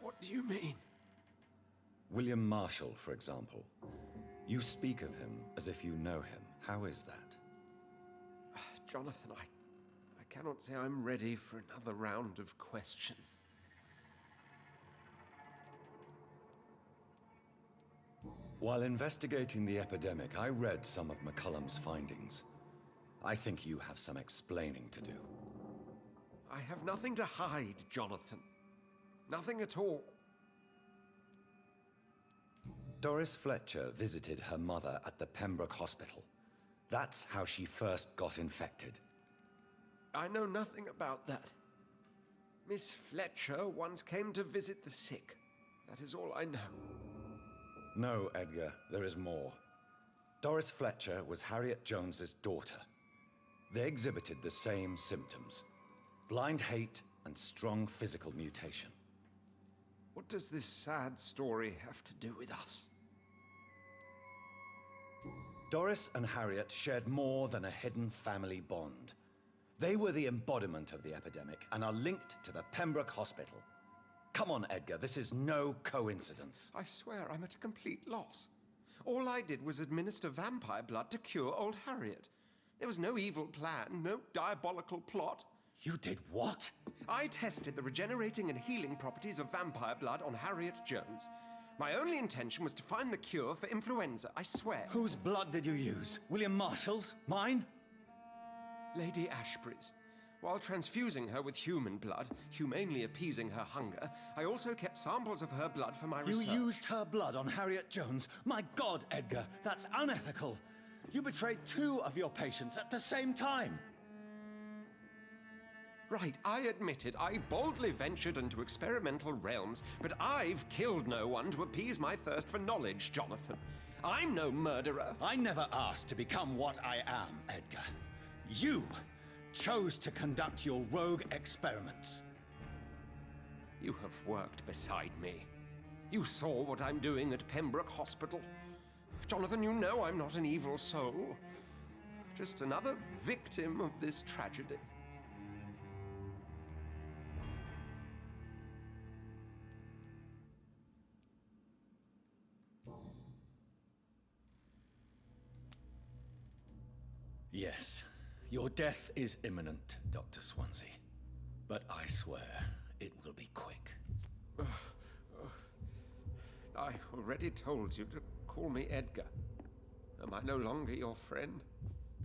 What do you mean? William Marshall, for example. You speak of him as if you know him. How is that? Jonathan, I cannot say I'm ready for another round of questions. While investigating the epidemic, I read some of McCullum's findings. I think you have some explaining to do. I have nothing to hide, Jonathan. Nothing at all. Doris Fletcher visited her mother at the Pembroke Hospital. That's how she first got infected. I know nothing about that. Miss Fletcher once came to visit the sick. That is all I know. No, Edgar, there is more. Doris Fletcher was Harriet Jones's daughter. They exhibited the same symptoms: blind hate and strong physical mutation. What does this sad story have to do with us? Doris and Harriet shared more than a hidden family bond. They were the embodiment of the epidemic and are linked to the Pembroke Hospital. Come on, Edgar, this is no coincidence. I swear I'm at a complete loss. All I did was administer vampire blood to cure old Harriet. There was no evil plan, no diabolical plot. You did what? I tested the regenerating and healing properties of vampire blood on Harriet Jones. My only intention was to find the cure for influenza, I swear. Whose blood did you use? William Marshall's? Mine? Lady Ashbury's. While transfusing her with human blood, humanely appeasing her hunger, I also kept samples of her blood for my research. You used her blood on Harriet Jones? My God, Edgar, that's unethical. You betrayed 2 of your patients at the same time. Right, I admit it. I boldly ventured into experimental realms, but I've killed no one to appease my thirst for knowledge, Jonathan. I'm no murderer. I never asked to become what I am, Edgar. You chose to conduct your rogue experiments. You have worked beside me. You saw what I'm doing at Pembroke Hospital. Jonathan, you know I'm not an evil soul. Just another victim of this tragedy. Yes, your death is imminent, Dr. Swansea. But I swear, it will be quick. I already told you to call me Edgar? Am I no longer your friend?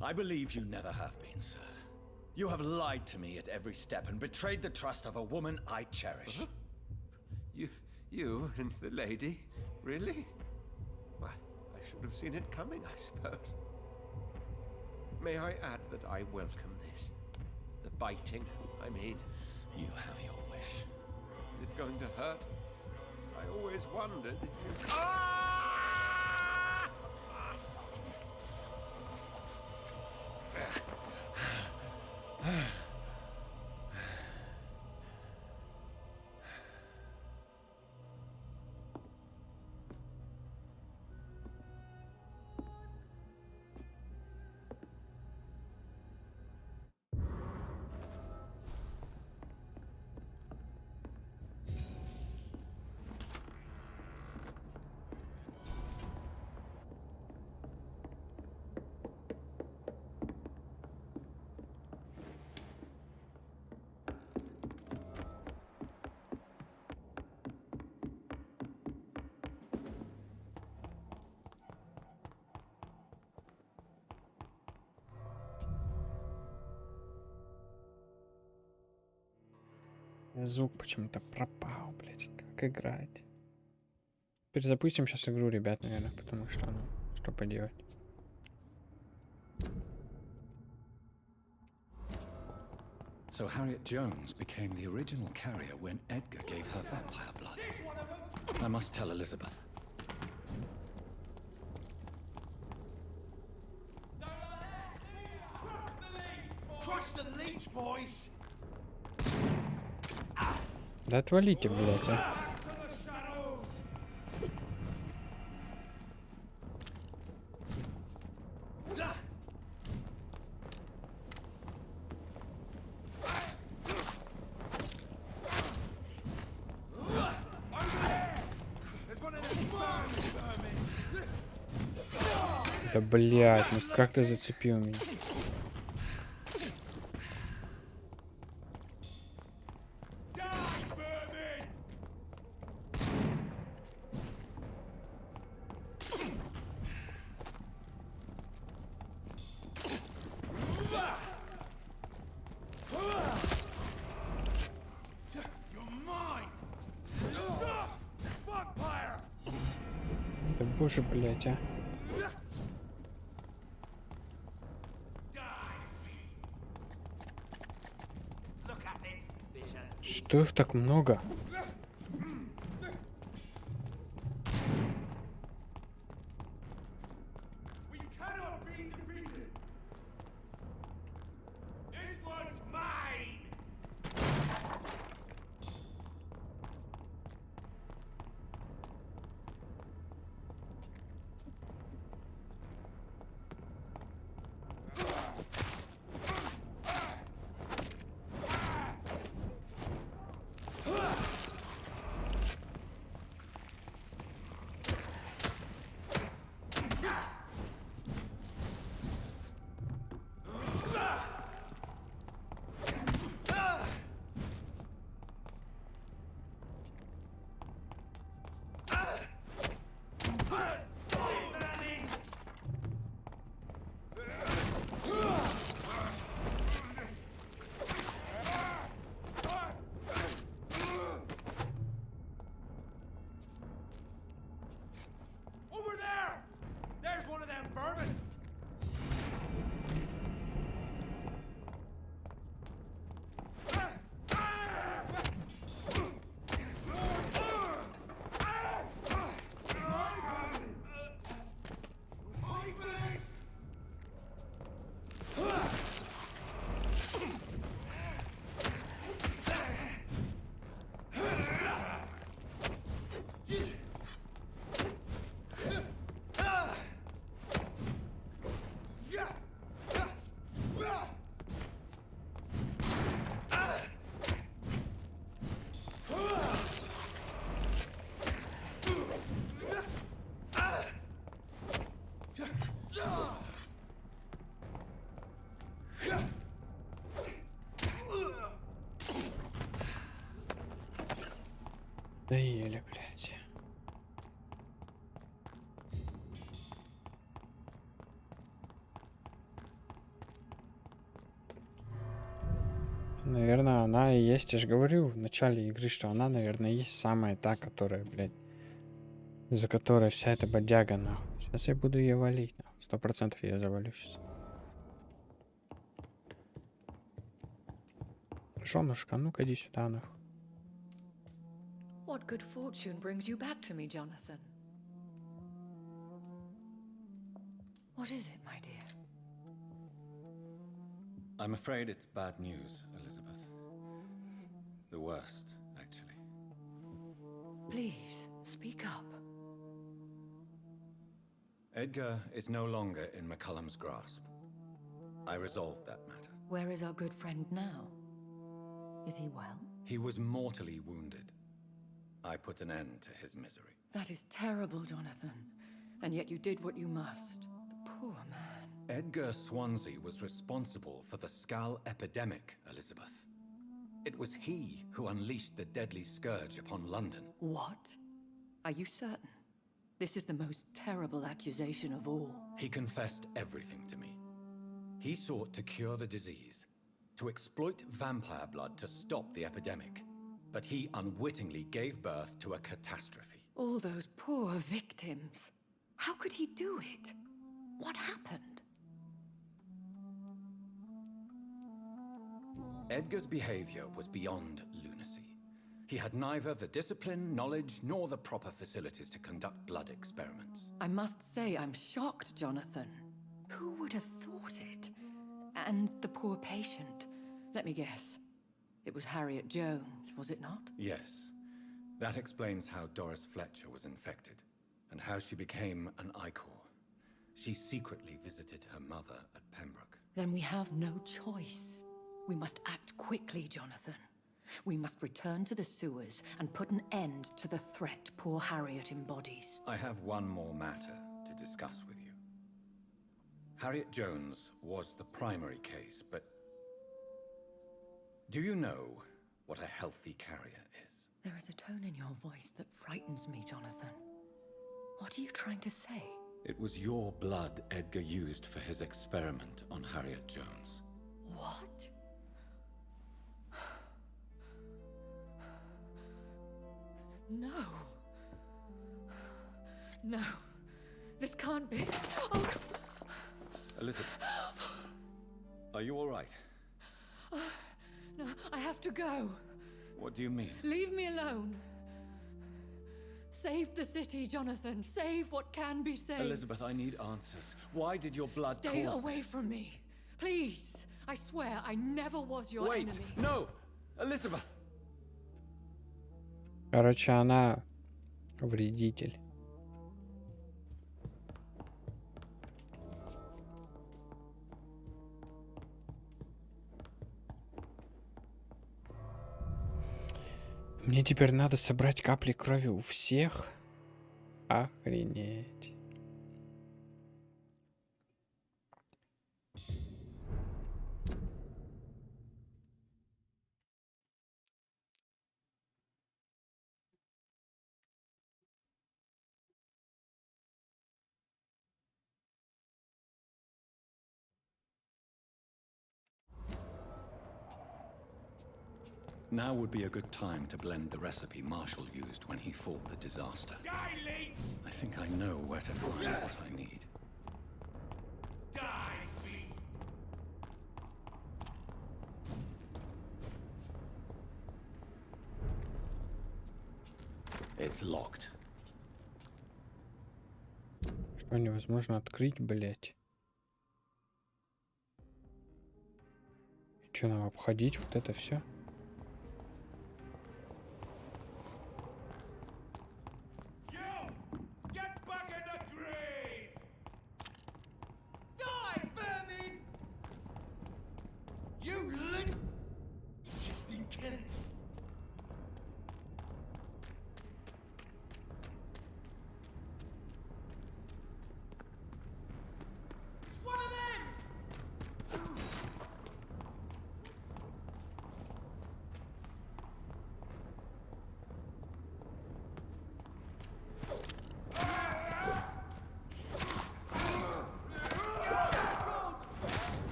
I believe you never have been, sir. You have lied to me at every step and betrayed the trust of a woman I cherish. You and the lady? Really? Why, I should have seen it coming, I suppose. May I add that I welcome this? The biting, I mean. You have your wish. Is it going to hurt? I always wondered if you... Звук почему-то пропал, блядь. Как играть? Перезапустим сейчас игру, ребят, наверное, потому что, ну, что поделать. So Harriet Jones became the original carrier when Edgar gave her vampire blood. I must tell Elizabeth. Trust the leech, boys! Да отвалите, блядь, а. Да блядь, ну как ты зацепил меня? Да боже, блядь, а. Что их так много? Да еле, блядь. она и есть. Я же говорю в начале игры, что она, наверное, есть самая та, которая, блядь, за которой вся эта бодяга, нахуй. Сейчас я буду ее валить, нахуй. 100% я завалю сейчас. Женушка, ну-ка иди сюда, нахуй. What good fortune brings you back to me, Jonathan? What is it, my dear? I'm afraid it's bad news, Elizabeth. The worst, actually. Please, speak up. Edgar is no longer in McCullum's grasp. I resolved that matter. Where is our good friend now? Is he well? He was mortally wounded. I put an end to his misery. That is terrible, Jonathan. And yet you did what you must. The poor man. Edgar Swansea was responsible for the Skal epidemic, Elizabeth. It was he who unleashed the deadly scourge upon London. What? Are you certain? This is the most terrible accusation of all. He confessed everything to me. He sought to cure the disease, to exploit vampire blood to stop the epidemic. But he unwittingly gave birth to a catastrophe. All those poor victims. How could he do it? What happened? Edgar's behavior was beyond lunacy. He had neither the discipline, knowledge, nor the proper facilities to conduct blood experiments. I must say I'm shocked, Jonathan. Who would have thought it? And the poor patient. Let me guess. It was Harriet Jones, was it not? Yes. That explains how Doris Fletcher was infected, and how she became an Icor. She secretly visited her mother at Pembroke. Then we have no choice. We must act quickly, Jonathan. We must return to the sewers and put an end to the threat poor Harriet embodies. I have one more matter to discuss with you. Harriet Jones was the primary case, but do you know what a healthy carrier is? There is a tone in your voice that frightens me, Jonathan. What are you trying to say? It was your blood Edgar used for his experiment on Harriet Jones. What? No. No. This can't be. Oh. Elizabeth, are you all right? No, I have to go. What do you mean? Leave me alone. Save the city, Jonathan. Save what can be saved. Elizabeth, I need answers. Why did your blood Stay cause away this? from me. Please. I swear I never was your Wait, enemy. no! Elizabeth! Короче, она вредитель. Мне теперь надо собрать капли крови у всех. Охренеть. Now would be a good time to blend the recipe Marshall used when he fought the disaster. Die, Leech! I think I know where to find what I need. Die, beast! It's locked. Что невозможно открыть, блять? Что нам обходить вот это все?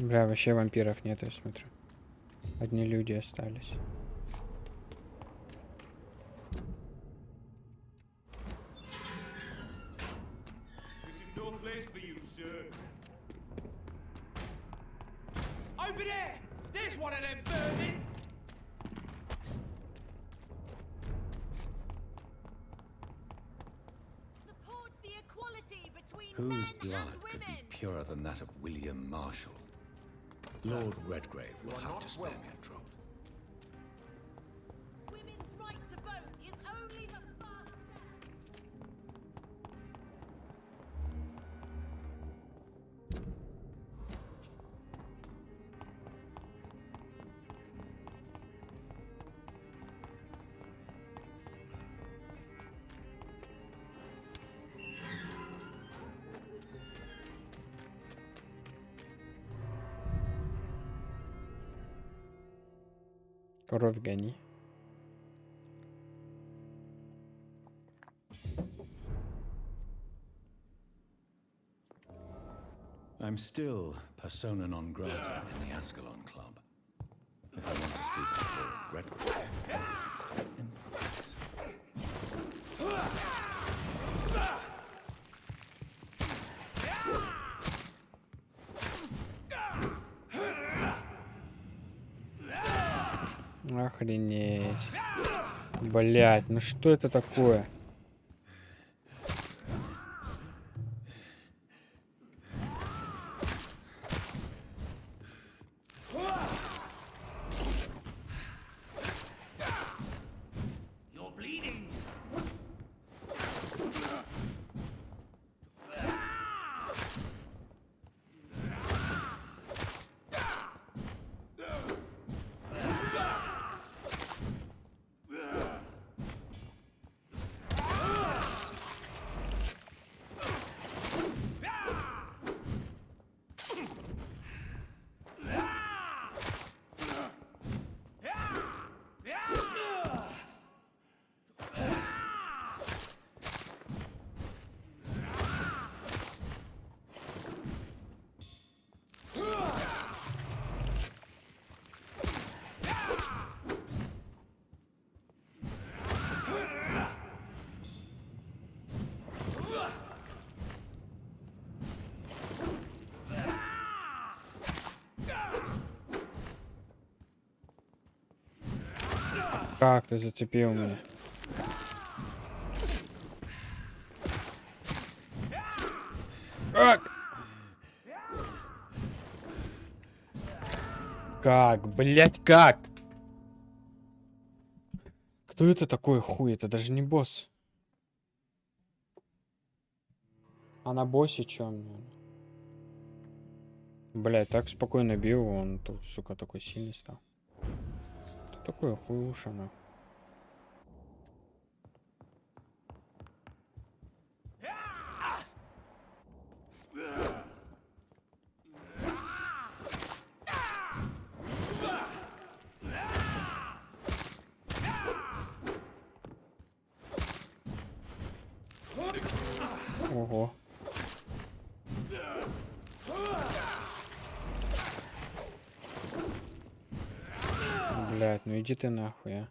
Бля, вообще вампиров нет, я смотрю. Одни люди остались. This is no place for you, sir. Over there! There's one of them vermin! Support the equality between Whose men blood and could women. be purer than that of William Marshall? Lord Redgrave will have to spare me a drop. Women's right to vote is only the first step. Кровь гони. I'm still persona non grata in the Ascalon Club. If I want to speak with Lord Redgrave, improvise. Охренеть. Блять, ну что это такое? You're bleeding. Как ты зацепил меня? Как? Как? Блять, как? Кто это такой хуй? Это даже не босс. А на боссе чё мне? Блять, так спокойно бил, он тут, сука, такой сильный стал. Кто такой хуюша, нахуй? Ого. Блять, ну иди ты нахуй, а.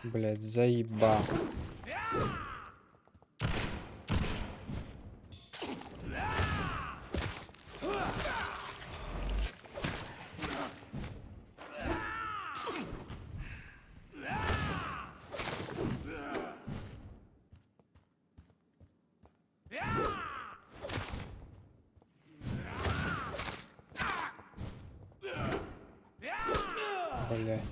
Блять, заебал. Блять.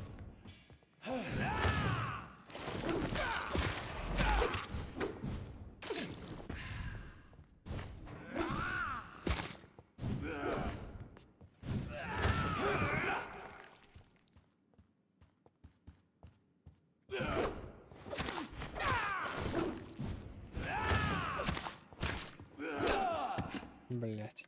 Блять.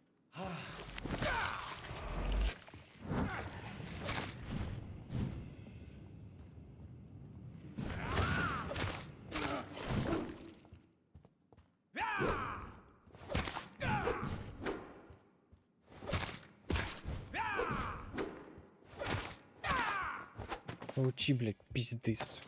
Получи, блядь, пиздец.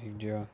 Где?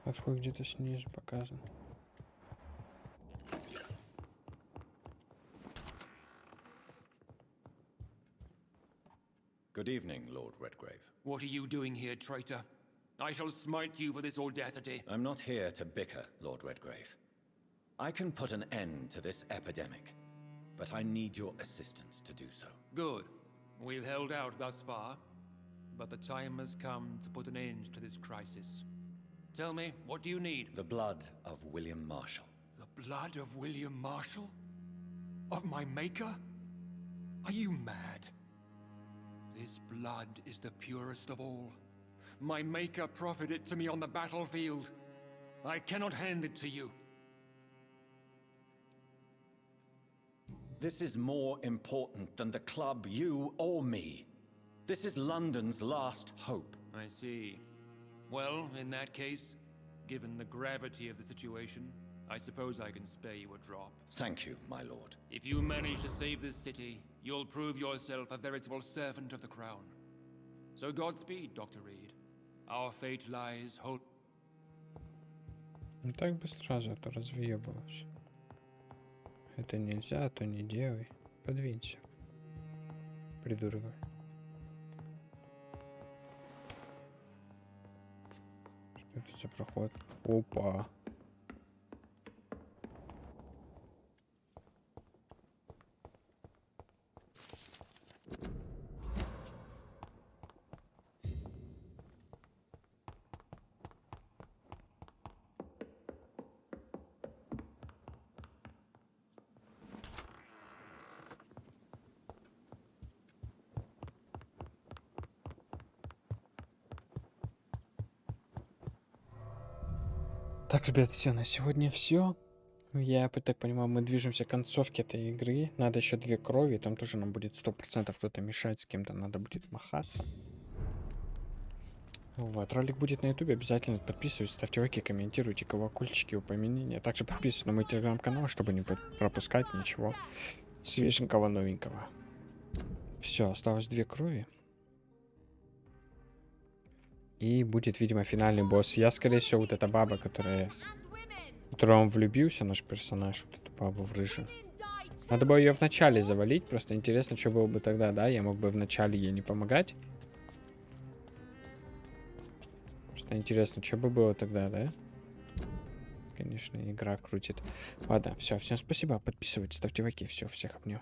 Подход где-то снизу показан. Good evening, Lord Redgrave. What are you doing here, traitor? I shall smite you for this audacity. I'm not here to bicker, Lord Redgrave. I can put an end to this epidemic, but I need your assistance to do so. Good. We've held out thus far, but the time has come to put an end to this crisis. Tell me, what do you need? The blood of William Marshall. The blood of William Marshall? Of my maker? Are you mad? This blood is the purest of all. My maker proffered it to me on the battlefield. I cannot hand it to you. This is more important than the club, you or me. This is London's last hope. I see. Well, in that case, given the gravity of the situation, I suppose I can spare you a drop. Thank you, my lord. If you manage to save this city, you'll prove yourself a veritable servant of the crown. So Godspeed, Dr. Reed. Our fate lies whole... Ну так бы сразу, а то развъебалось. Это нельзя, то не делай. Подвинься. Придурок. Что это за проход? Опа. Так, ребят, все, на сегодня все. Я так понимаю, мы движемся к концовке этой игры. Надо еще 2 крови, там тоже нам будет 100% кто-то мешать, с кем-то надо будет махаться. Вот, ролик будет на ютубе, обязательно подписывайтесь, ставьте лайки, комментируйте, колокольчики, упоминания. Также подписывайтесь на мой телеграм-канал, чтобы не пропускать ничего свеженького, новенького. Все, осталось 2 крови. И будет, видимо, финальный босс. Я, скорее всего, вот эта баба, которая... в которую он влюбился, наш персонаж, вот эту бабу в рыжую. Надо было ее в начале завалить. Просто интересно, что было бы тогда, да? Я мог бы в начале ей не помогать. Просто интересно, что бы было тогда, да? Конечно, игра крутит. Ладно, все, всем спасибо. Подписывайтесь, ставьте лайки. Все, всех обнял.